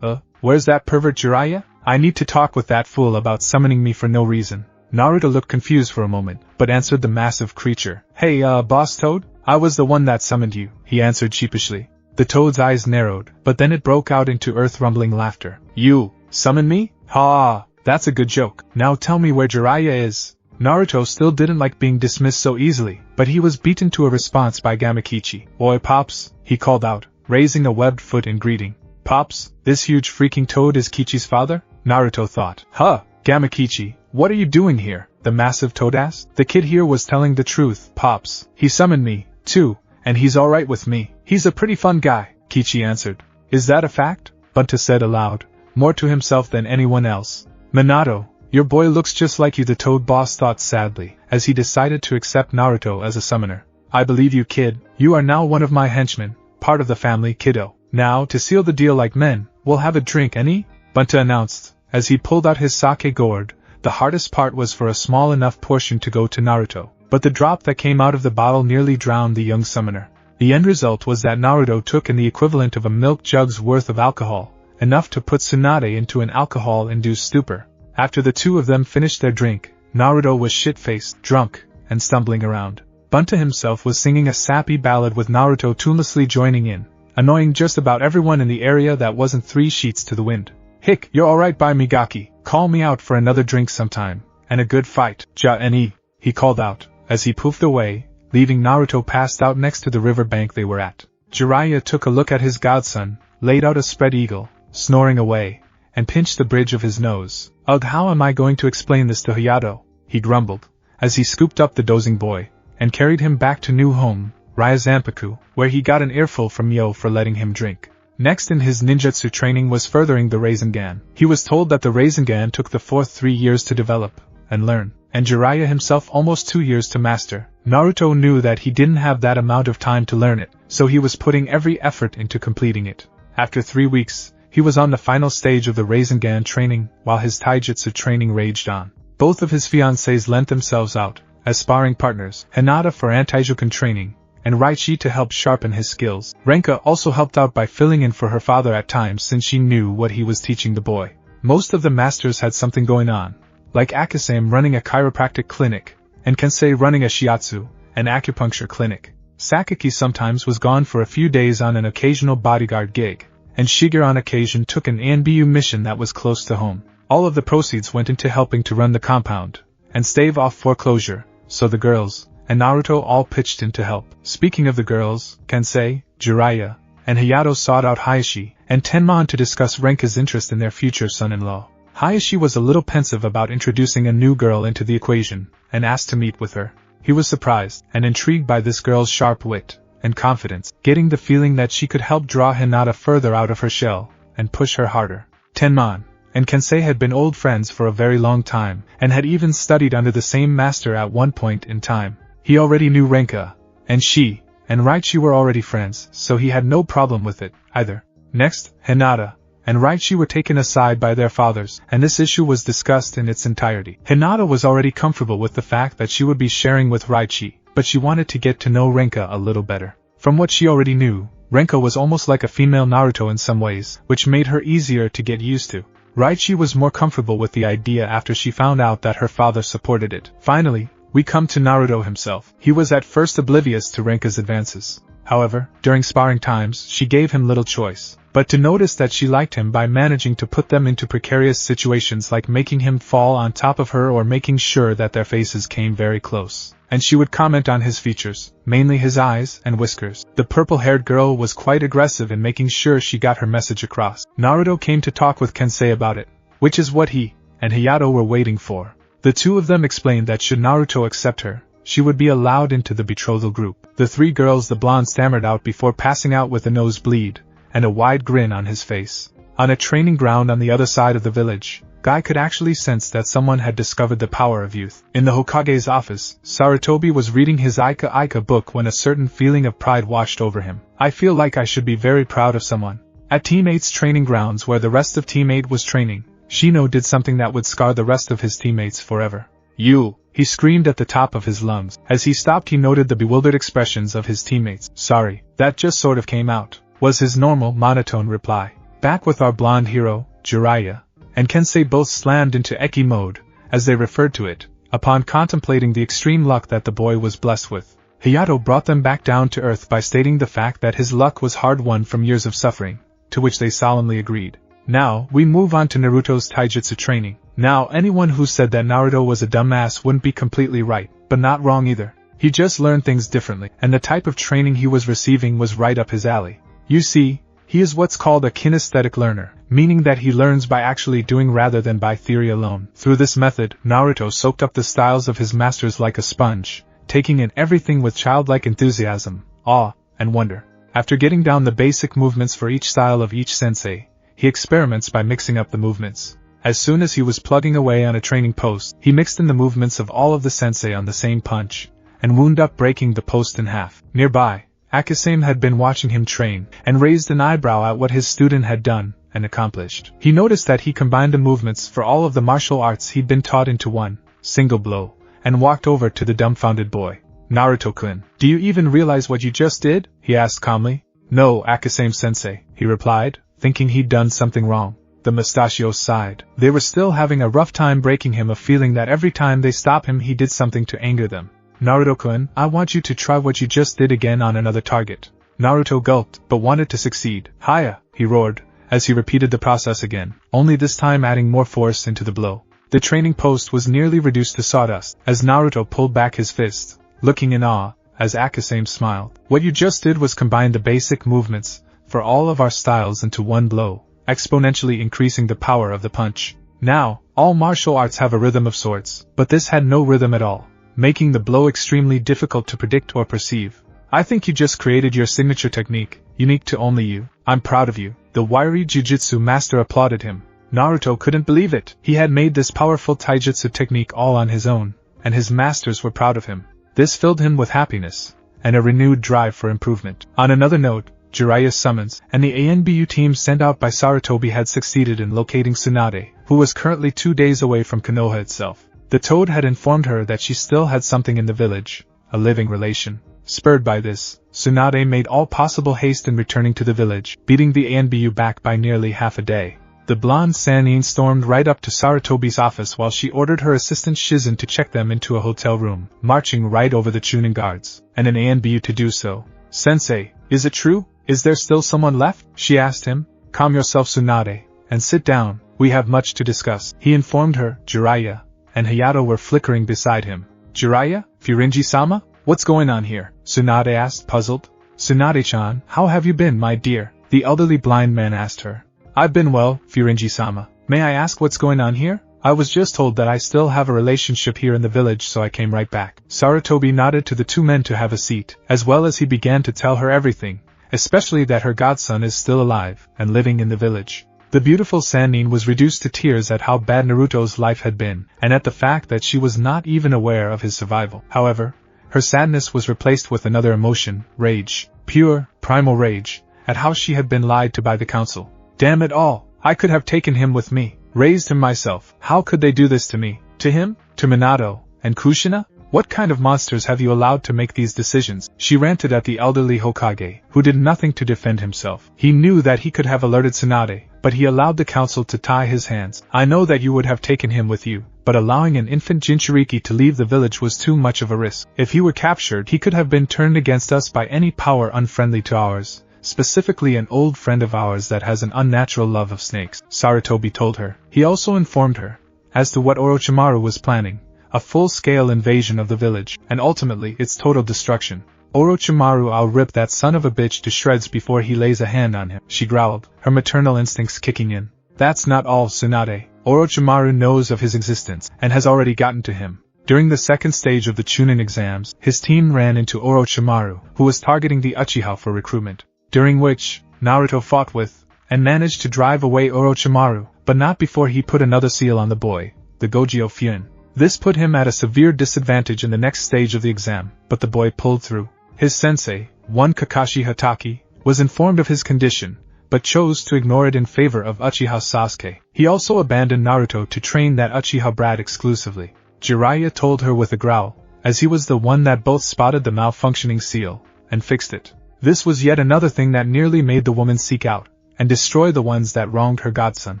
Where's that pervert Jiraiya? I need to talk with that fool about summoning me for no reason. Naruto looked confused for a moment, but answered the massive creature. Hey, boss toad? I was the one that summoned you, he answered sheepishly. The toad's eyes narrowed, but then it broke out into earth-rumbling laughter. You summon me? Ha! That's a good joke. Now tell me where Jiraiya is. Naruto still didn't like being dismissed so easily, but he was beaten to a response by Gamakichi. Oi Pops, he called out, raising a webbed foot in greeting. Pops, this huge freaking toad is Kichi's father? Naruto thought. Huh, Gamakichi, what are you doing here? The massive toad asked. The kid here was telling the truth, Pops. He summoned me, too, and he's alright with me. He's a pretty fun guy, Kichi answered. Is that a fact? Bunta said aloud, more to himself than anyone else. Minato, your boy looks just like you, the toad boss thought sadly, as he decided to accept Naruto as a summoner. I believe you, kid. You are now one of my henchmen, part of the family, kiddo. Now, to seal the deal like men, we'll have a drink, any? Bunta announced, as he pulled out his sake gourd. The hardest part was for a small enough portion to go to Naruto, but the drop that came out of the bottle nearly drowned the young summoner. The end result was that Naruto took in the equivalent of a milk jug's worth of alcohol, enough to put Tsunade into an alcohol-induced stupor. After the two of them finished their drink, Naruto was shit-faced, drunk, and stumbling around. Bunta himself was singing a sappy ballad with Naruto tunelessly joining in, annoying just about everyone in the area that wasn't 3 sheets to the wind. Hick, you're alright by Migaki. Call me out for another drink sometime. And a good fight. Ja-ne, he called out, as he poofed away, leaving Naruto passed out next to the river bank they were at. Jiraiya took a look at his godson, laid out a spread eagle, snoring away, and pinched the bridge of his nose. Ugh, how am I going to explain this to Hayato? He grumbled, as he scooped up the dozing boy, and carried him back to new home, Ryazanpaku, where he got an earful from Yo for letting him drink. Next in his ninjutsu training was furthering the Rasengan. He was told that the Rasengan took the fourth 3 years to develop and learn, and Jiraiya himself almost 2 years to master. Naruto knew that he didn't have that amount of time to learn it, so he was putting every effort into completing it. After 3 weeks, he was on the final stage of the Rasengan training, while his taijutsu training raged on. Both of his fiancées lent themselves out as sparring partners, Hinata for anti-juken training, and Raichi to help sharpen his skills. Renka also helped out by filling in for her father at times since she knew what he was teaching the boy. Most of the masters had something going on, like Akasame running a chiropractic clinic, and Kensei running a shiatsu, an acupuncture clinic. Sakaki sometimes was gone for a few days on an occasional bodyguard gig, and Shiger on occasion took an ANBU mission that was close to home. All of the proceeds went into helping to run the compound, and stave off foreclosure, so the girls and Naruto all pitched in to help. Speaking of the girls, Kensei, Jiraiya, and Hayato sought out Hayashi and Tenma to discuss Renka's interest in their future son-in-law. Hayashi was a little pensive about introducing a new girl into the equation, and asked to meet with her. He was surprised and intrigued by this girl's sharp wit and confidence, getting the feeling that she could help draw Hinata further out of her shell and push her harder. Tenman and Kensei had been old friends for a very long time, and had even studied under the same master at one point in time. He already knew Renka, and she and Raichi were already friends, so he had no problem with it, either. Next, Hinata and Raichi were taken aside by their fathers, and this issue was discussed in its entirety. Hinata was already comfortable with the fact that she would be sharing with Raichi, but she wanted to get to know Renka a little better. From what she already knew, Renka was almost like a female Naruto in some ways, which made her easier to get used to. Raichi was more comfortable with the idea after she found out that her father supported it. Finally, we come to Naruto himself. He was at first oblivious to Renka's advances. However, during sparring times, she gave him little choice but to notice that she liked him by managing to put them into precarious situations like making him fall on top of her or making sure that their faces came very close. And she would comment on his features, mainly his eyes and whiskers. The purple-haired girl was quite aggressive in making sure she got her message across. Naruto came to talk with Kensei about it, which is what he and Hayato were waiting for. The two of them explained that should Naruto accept her, she would be allowed into the betrothal group. The 3 girls the blonde stammered out before passing out with a nosebleed and a wide grin on his face. On a training ground on the other side of the village, Guy could actually sense that someone had discovered the power of youth. In the Hokage's office, Sarutobi was reading his Aika Aika book when a certain feeling of pride washed over him. I feel like I should be very proud of someone. At Team 8's training grounds where the rest of Team 8 was training, Shino did something that would scar the rest of his teammates forever. You! He screamed at the top of his lungs. As he stopped, he noted the bewildered expressions of his teammates. Sorry, that just sort of came out, was his normal, monotone reply. Back with our blonde hero, Jiraiya and Kensei both slammed into Eki mode, as they referred to it, upon contemplating the extreme luck that the boy was blessed with. Hayato brought them back down to earth by stating the fact that his luck was hard-won from years of suffering, to which they solemnly agreed. Now, we move on to Naruto's taijutsu training. Now, anyone who said that Naruto was a dumbass wouldn't be completely right, but not wrong either. He just learned things differently, and the type of training he was receiving was right up his alley. You see, he is what's called a kinesthetic learner, meaning that he learns by actually doing rather than by theory alone. Through this method, Naruto soaked up the styles of his masters like a sponge, taking in everything with childlike enthusiasm, awe, and wonder. After getting down the basic movements for each style of each sensei, he experiments by mixing up the movements. As soon as he was plugging away on a training post, he mixed in the movements of all of the sensei on the same punch, and wound up breaking the post in half. Nearby, Akasame had been watching him train, and raised an eyebrow at what his student had done and accomplished. He noticed that he combined the movements for all of the martial arts he'd been taught into one single blow, and walked over to the dumbfounded boy. Naruto-kun, do you even realize what you just did? He asked calmly. No, Akasame-sensei, he replied, thinking he'd done something wrong. The mustachios sighed. They were still having a rough time breaking him of feeling that every time they stop him he did something to anger them. Naruto-kun, I want you to try what you just did again on another target. Naruto gulped, but wanted to succeed. Hiya, he roared, as he repeated the process again, only this time adding more force into the blow. The training post was nearly reduced to sawdust, as Naruto pulled back his fist, looking in awe, as Akasame smiled. What you just did was combine the basic movements for all of our styles into one blow, exponentially increasing the power of the punch. Now, all martial arts have a rhythm of sorts, but this had no rhythm at all, making the blow extremely difficult to predict or perceive. I think you just created your signature technique, unique to only you. I'm proud of you. The wiry Jujutsu master applauded him. Naruto couldn't believe it. He had made this powerful taijutsu technique all on his own, and his masters were proud of him. This filled him with happiness, and a renewed drive for improvement. On another note, Jiraiya's summons, and the ANBU team sent out by Sarutobi had succeeded in locating Tsunade, who was currently 2 days away from Konoha itself. The toad had informed her that she still had something in the village, a living relation. Spurred by this, Tsunade made all possible haste in returning to the village, beating the ANBU back by nearly half a day. The blonde Sannin stormed right up to Sarutobi's office while she ordered her assistant Shizen to check them into a hotel room, marching right over the Chunin guards, and an ANBU to do so. "Sensei, is it true? Is there still someone left?" she asked him. "Calm yourself, Tsunade, and sit down, we have much to discuss," he informed her. Jiraiya and Hayato were flickering beside him. "Jiraiya? Furinji-sama? What's going on here?" Tsunade asked, puzzled. "Tsunade-chan, how have you been, my dear?" the elderly blind man asked her. "I've been well, Furinji-sama. May I ask what's going on here?" "I was just told that I still have a relationship here in the village, so I came right back." Sarutobi nodded to the two men to have a seat, as well as he began to tell her everything, especially that her godson is still alive and living in the village. The beautiful Sannin was reduced to tears at how bad Naruto's life had been, and at the fact that she was not even aware of his survival. However, her sadness was replaced with another emotion, rage, pure, primal rage, at how she had been lied to by the council. Damn it all, I could have taken him with me, raised him myself. How could they do this to me? To him? To Minato? And Kushina? What kind of monsters have you allowed to make these decisions? She ranted at the elderly Hokage, who did nothing to defend himself. He knew that he could have alerted Tsunade, but he allowed the council to tie his hands. "I know that you would have taken him with you, but allowing an infant Jinchuriki to leave the village was too much of a risk. If he were captured, he could have been turned against us by any power unfriendly to ours, specifically an old friend of ours that has an unnatural love of snakes," Sarutobi told her. He also informed her as to what Orochimaru was planning, a full-scale invasion of the village, and ultimately its total destruction. "Orochimaru, I'll rip that son of a bitch to shreds before he lays a hand on him," she growled, her maternal instincts kicking in. "That's not all, Tsunade. Orochimaru knows of his existence, and has already gotten to him." During the second stage of the Chunin exams, his team ran into Orochimaru, who was targeting the Uchiha for recruitment, during which Naruto fought with, and managed to drive away Orochimaru, but not before he put another seal on the boy, the Gojyo Fuin. This put him at a severe disadvantage in the next stage of the exam, but the boy pulled through. His sensei, one Kakashi Hatake, was informed of his condition, but chose to ignore it in favor of Uchiha Sasuke. He also abandoned Naruto to train that Uchiha brat exclusively. Jiraiya told her with a growl, as he was the one that both spotted the malfunctioning seal, and fixed it. This was yet another thing that nearly made the woman seek out, and destroy the ones that wronged her godson.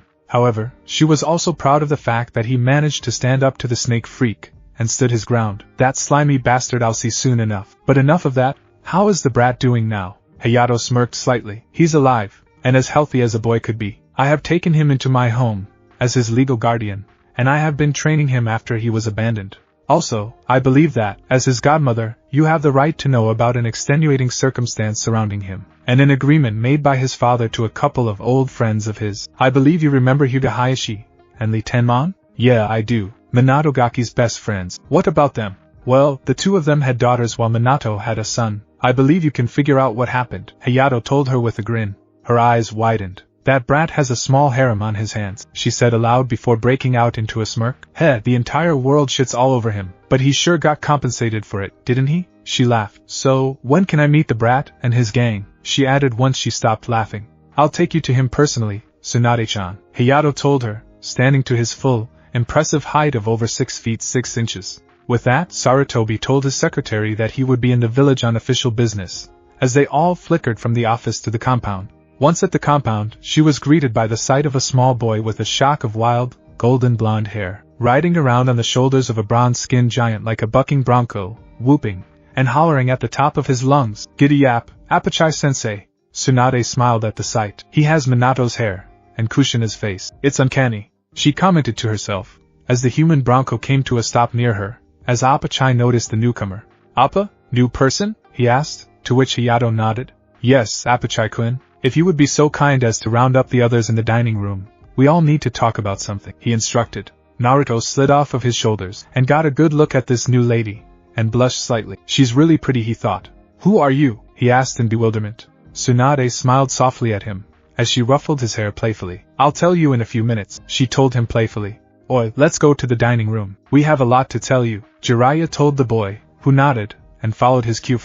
However, she was also proud of the fact that he managed to stand up to the snake freak, and stood his ground. "That slimy bastard I'll see soon enough. But enough of that, how is the brat doing now?" Hayato smirked slightly. "He's alive, and as healthy as a boy could be. I have taken him into my home, as his legal guardian, and I have been training him after he was abandoned. Also, I believe that, as his godmother, you have the right to know about an extenuating circumstance surrounding him, and an agreement made by his father to a couple of old friends of his. I believe you remember Hyuga Hayashi and Lee Tenmon?" "Yeah, I do. Minato Gaki's best friends." "What about them?" "Well, the two of them had daughters while Minato had a son. I believe you can figure out what happened," Hayato told her with a grin. Her eyes widened. "That brat has a small harem on his hands," she said aloud before breaking out into a smirk. "Heh, the entire world shits all over him, but he sure got compensated for it, didn't he?" She laughed. "So, when can I meet the brat and his gang?" she added once she stopped laughing. "I'll take you to him personally, Tsunade-chan," Hayato told her, standing to his full, impressive height of over 6 feet 6 inches. With that, Sarutobi told his secretary that he would be in the village on official business, as they all flickered from the office to the compound. Once at the compound, she was greeted by the sight of a small boy with a shock of wild, golden blonde hair, riding around on the shoulders of a bronze-skinned giant like a bucking bronco, whooping, and hollering at the top of his lungs, "Giddy-yap, Apachai-sensei! Tsunade smiled at the sight. He has Minato's hair, and Kushina's face. It's uncanny, she commented to herself, as the human Bronco came to a stop near her, as Appa-chai noticed the newcomer. Appa, new person? He asked, to which Hayato nodded. Yes, Appa-chai-kun, if you would be so kind as to round up the others in the dining room, we all need to talk about something, he instructed. Naruto slid off of his shoulders, and got a good look at this new lady, and blushed slightly. She's really pretty, he thought. Who are you? He asked in bewilderment. Tsunade smiled softly at him, as she ruffled his hair playfully. I'll tell you in a few minutes, she told him playfully. Oi, let's go to the dining room. We have a lot to tell you, Jiraiya told the boy, who nodded, and followed his cue.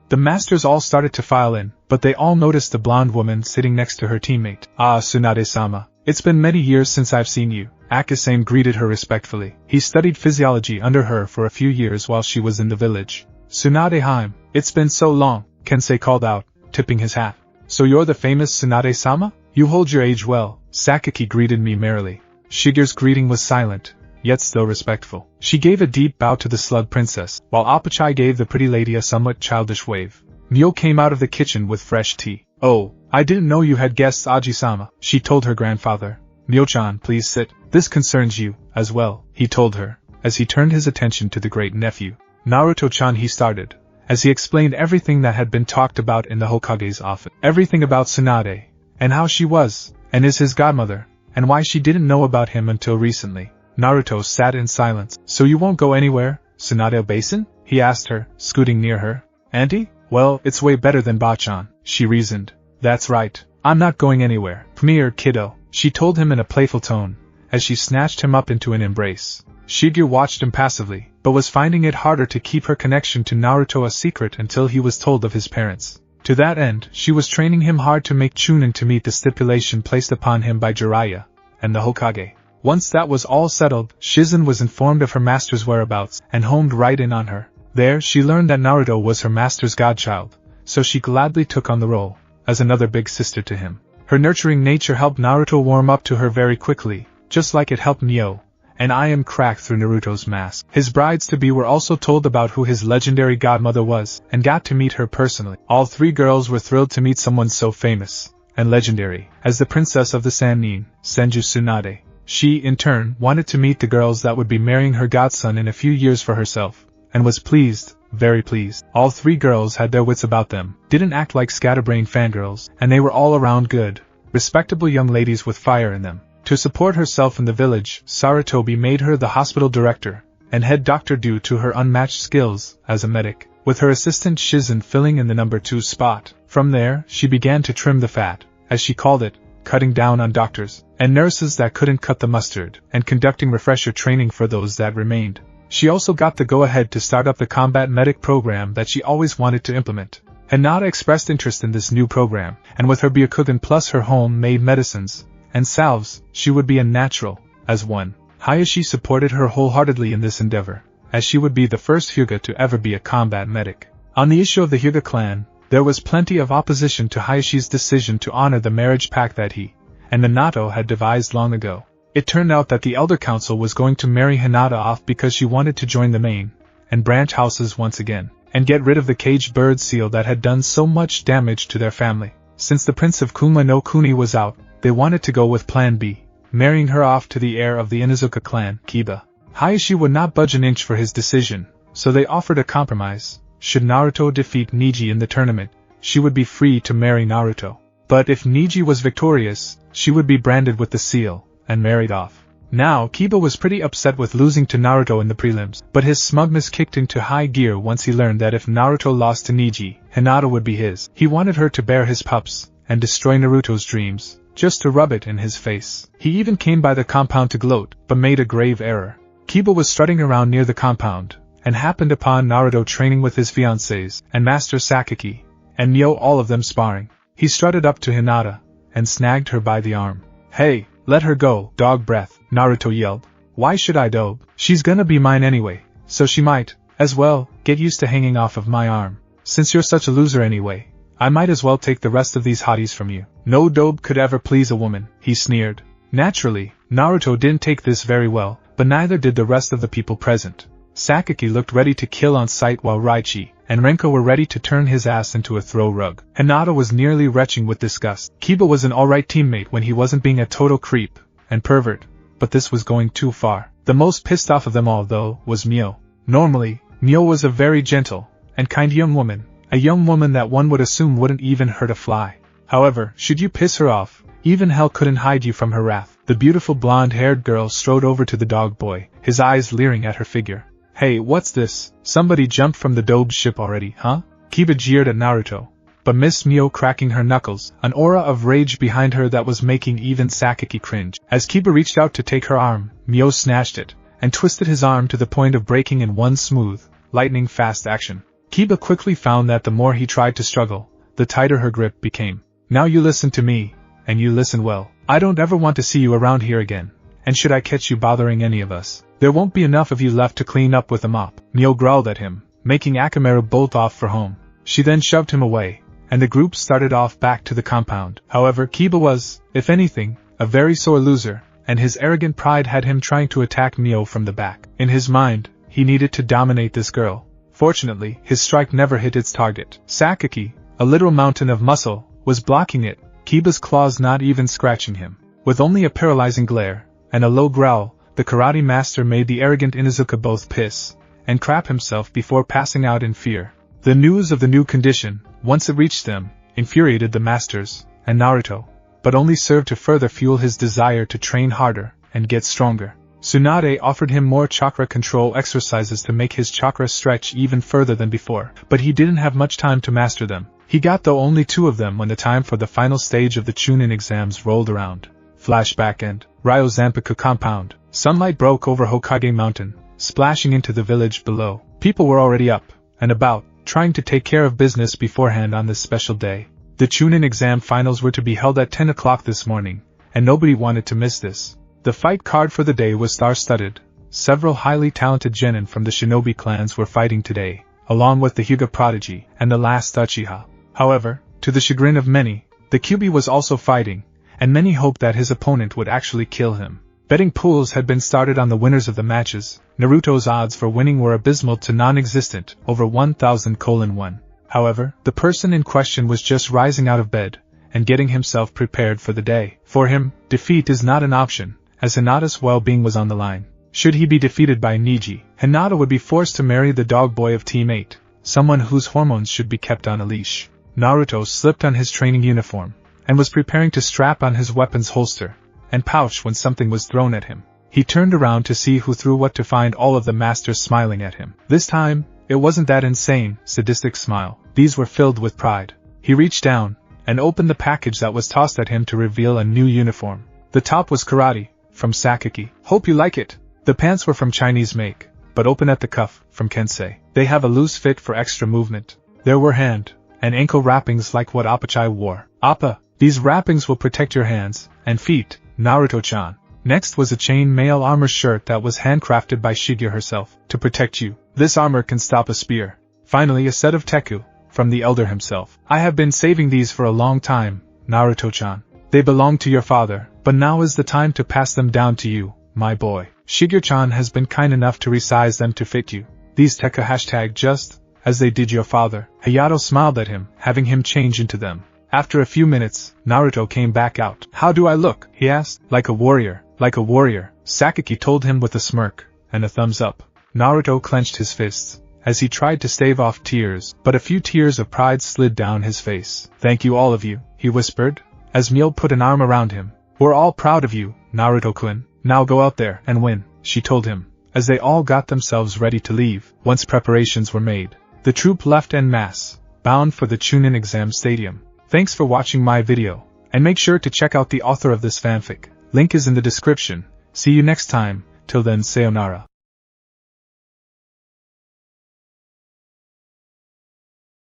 The masters all started to file in, but they all noticed the blonde woman sitting next to her teammate. Ah, Tsunade-sama, it's been many years since I've seen you, Akasane greeted her respectfully. He studied physiology under her for a few years while she was in the village. Tsunade-hime, it's been so long, Kensei called out, tipping his hat. So you're the famous Tsunade-sama? You hold your age well, Sakaki greeted me merrily. Shigeru's greeting was silent, yet still respectful. She gave a deep bow to the slug princess, while Appa-chai gave the pretty lady a somewhat childish wave. Mio came out of the kitchen with fresh tea. Oh, I didn't know you had guests, Aji-sama, she told her grandfather. Mio-chan, please sit. This concerns you, as well, he told her, as he turned his attention to the great nephew. Naruto-chan, he started, as he explained everything that had been talked about in the Hokage's office. Everything about Tsunade, and how she was, and is his godmother, and why she didn't know about him until recently. Naruto sat in silence. So you won't go anywhere, Tsunade-basen? He asked her, scooting near her. Auntie? Well, it's way better than Bachan, she reasoned. That's right, I'm not going anywhere. Come here, kiddo, she told him in a playful tone, as she snatched him up into an embrace. Shigeru watched impassively, but was finding it harder to keep her connection to Naruto a secret until he was told of his parents. To that end, she was training him hard to make Chunin to meet the stipulation placed upon him by Jiraiya and the Hokage. Once that was all settled, Shizen was informed of her master's whereabouts and homed right in on her. There, she learned that Naruto was her master's godchild, so she gladly took on the role as another big sister to him. Her nurturing nature helped Naruto warm up to her very quickly, just like it helped Neo and I am cracked through Naruto's mask. His brides-to-be were also told about who his legendary godmother was, and got to meet her personally. All three girls were thrilled to meet someone so famous and legendary as the princess of the Sannin, Senju Tsunade. She, in turn, wanted to meet the girls that would be marrying her godson in a few years for herself, and was pleased, very pleased. All three girls had their wits about them, didn't act like scatterbrained fangirls, and they were all around good, respectable young ladies with fire in them. To support herself in the village, Sarutobi made her the hospital director, and head doctor due to her unmatched skills as a medic, with her assistant Shizen filling in the number 2 spot. From there, she began to trim the fat, as she called it, cutting down on doctors and nurses that couldn't cut the mustard, and conducting refresher training for those that remained. She also got the go-ahead to start up the combat medic program that she always wanted to implement. Hinata expressed interest in this new program, and with her Byakugan plus her home-made medicines and salves, she would be a natural as one. Hayashi supported her wholeheartedly in this endeavor, as she would be the first Hyuga to ever be a combat medic. On the issue of the Hyuga clan, there was plenty of opposition to Hayashi's decision to honor the marriage pact that he and Minato had devised long ago. It turned out that the Elder Council was going to marry Hinata off because she wanted to join the main and branch houses once again, and get rid of the caged bird seal that had done so much damage to their family. Since the Prince of Kuma no Kuni was out, they wanted to go with Plan B, marrying her off to the heir of the Inuzuka clan, Kiba. Hayashi would not budge an inch for his decision, so they offered a compromise. Should Naruto defeat Neji in the tournament, she would be free to marry Naruto. But if Neji was victorious, she would be branded with the seal and married off. Now, Kiba was pretty upset with losing to Naruto in the prelims, but his smugness kicked into high gear once he learned that if Naruto lost to Neji, Hinata would be his. He wanted her to bear his pups and destroy Naruto's dreams, just to rub it in his face. He even came by the compound to gloat, but made a grave error. Kiba was strutting around near the compound, and happened upon Naruto training with his fiancées, and Master Sakaki, and Neo, all of them sparring. He strutted up to Hinata, and snagged her by the arm. Hey, let her go, dog breath, Naruto yelled. Why should I, dope? She's gonna be mine anyway, so she might, as well, get used to hanging off of my arm. Since you're such a loser anyway, I might as well take the rest of these hotties from you. No dope could ever please a woman, he sneered. Naturally, Naruto didn't take this very well, but neither did the rest of the people present. Sakaki looked ready to kill on sight while Raichi, and Renko were ready to turn his ass into a throw rug. Hinata was nearly retching with disgust. Kiba was an alright teammate when he wasn't being a total creep and pervert, but this was going too far. The most pissed off of them all, though, was Mio. Normally, Mio was a very gentle and kind young woman, a young woman that one would assume wouldn't even hurt a fly. However, should you piss her off, even hell couldn't hide you from her wrath. The beautiful blonde-haired girl strode over to the dog boy, his eyes leering at her figure. Hey, what's this? Somebody jumped from the Dobe ship already, huh? Kiba jeered at Naruto, but Miss Mio cracking her knuckles, an aura of rage behind her that was making even Sakaki cringe. As Kiba reached out to take her arm, Mio snatched it, and twisted his arm to the point of breaking in one smooth, lightning-fast action. Kiba quickly found that the more he tried to struggle, the tighter her grip became. Now you listen to me, and you listen well. I don't ever want to see you around here again, and should I catch you bothering any of us, there won't be enough of you left to clean up with a mop. Mio growled at him, making Akamaru bolt off for home. She then shoved him away, and the group started off back to the compound. However, Kiba was, if anything, a very sore loser, and his arrogant pride had him trying to attack Mio from the back. In his mind, he needed to dominate this girl. Fortunately, his strike never hit its target. Sakaki, a literal mountain of muscle, was blocking it, Kiba's claws not even scratching him. With only a paralyzing glare, and a low growl, the karate master made the arrogant Inuzuka both piss and crap himself before passing out in fear. The news of the new condition, once it reached them, infuriated the masters and Naruto, but only served to further fuel his desire to train harder and get stronger. Tsunade offered him more chakra control exercises to make his chakra stretch even further than before, but he didn't have much time to master them. He got though only 2 of them when the time for the final stage of the Chunin exams rolled around. Flashback and Ryo Zanpaku compound. Sunlight broke over Hokage Mountain, splashing into the village below. People were already up and about, trying to take care of business beforehand on this special day. The Chunin exam finals were to be held at 10 o'clock this morning, and nobody wanted to miss this. The fight card for the day was star-studded. Several highly talented genin from the shinobi clans were fighting today, along with the Hyuga prodigy and the last Uchiha. However, to the chagrin of many, the Kyuubi was also fighting, and many hoped that his opponent would actually kill him. Betting pools had been started on the winners of the matches. Naruto's odds for winning were abysmal to non-existent, over 1,000:1. However, the person in question was just rising out of bed and getting himself prepared for the day. For him, defeat is not an option, as Hinata's well-being was on the line. Should he be defeated by Niji, Hinata would be forced to marry the dog boy of Team 8, someone whose hormones should be kept on a leash. Naruto slipped on his training uniform, and was preparing to strap on his weapon's holster and pouch when something was thrown at him. He turned around to see who threw what to find all of the masters smiling at him. This time, it wasn't that insane, sadistic smile. These were filled with pride. He reached down and opened the package that was tossed at him to reveal a new uniform. The top was karate, from Sakaki. Hope you like it. The pants were from Chinese make, but open at the cuff, from Kensei. They have a loose fit for extra movement. There were hand and ankle wrappings like what Appa-chai wore. Appa, these wrappings will protect your hands and feet, Naruto-chan. Next was a chain mail armor shirt that was handcrafted by Shigure herself, to protect you. This armor can stop a spear. Finally a set of teku, from the elder himself. I have been saving these for a long time, Naruto-chan. They belong to your father, but now is the time to pass them down to you, my boy. Shigure-chan has been kind enough to resize them to fit you. These teku just as they did your father. Hayato smiled at him, having him change into them. After a few minutes, Naruto came back out. How do I look? He asked. Like a warrior, like a warrior, Sakaki told him with a smirk and a thumbs up. Naruto clenched his fists as he tried to stave off tears, but a few tears of pride slid down his face. Thank you all of you, he whispered, as Mio put an arm around him. We're all proud of you, Naruto-kun. Now go out there and win, she told him, as they all got themselves ready to leave. Once preparations were made, the troop left en masse, bound for the Chunin exam stadium. Thanks for watching my video, and make sure to check out the author of this fanfic. Link is in the description. See you next time. Till then, sayonara.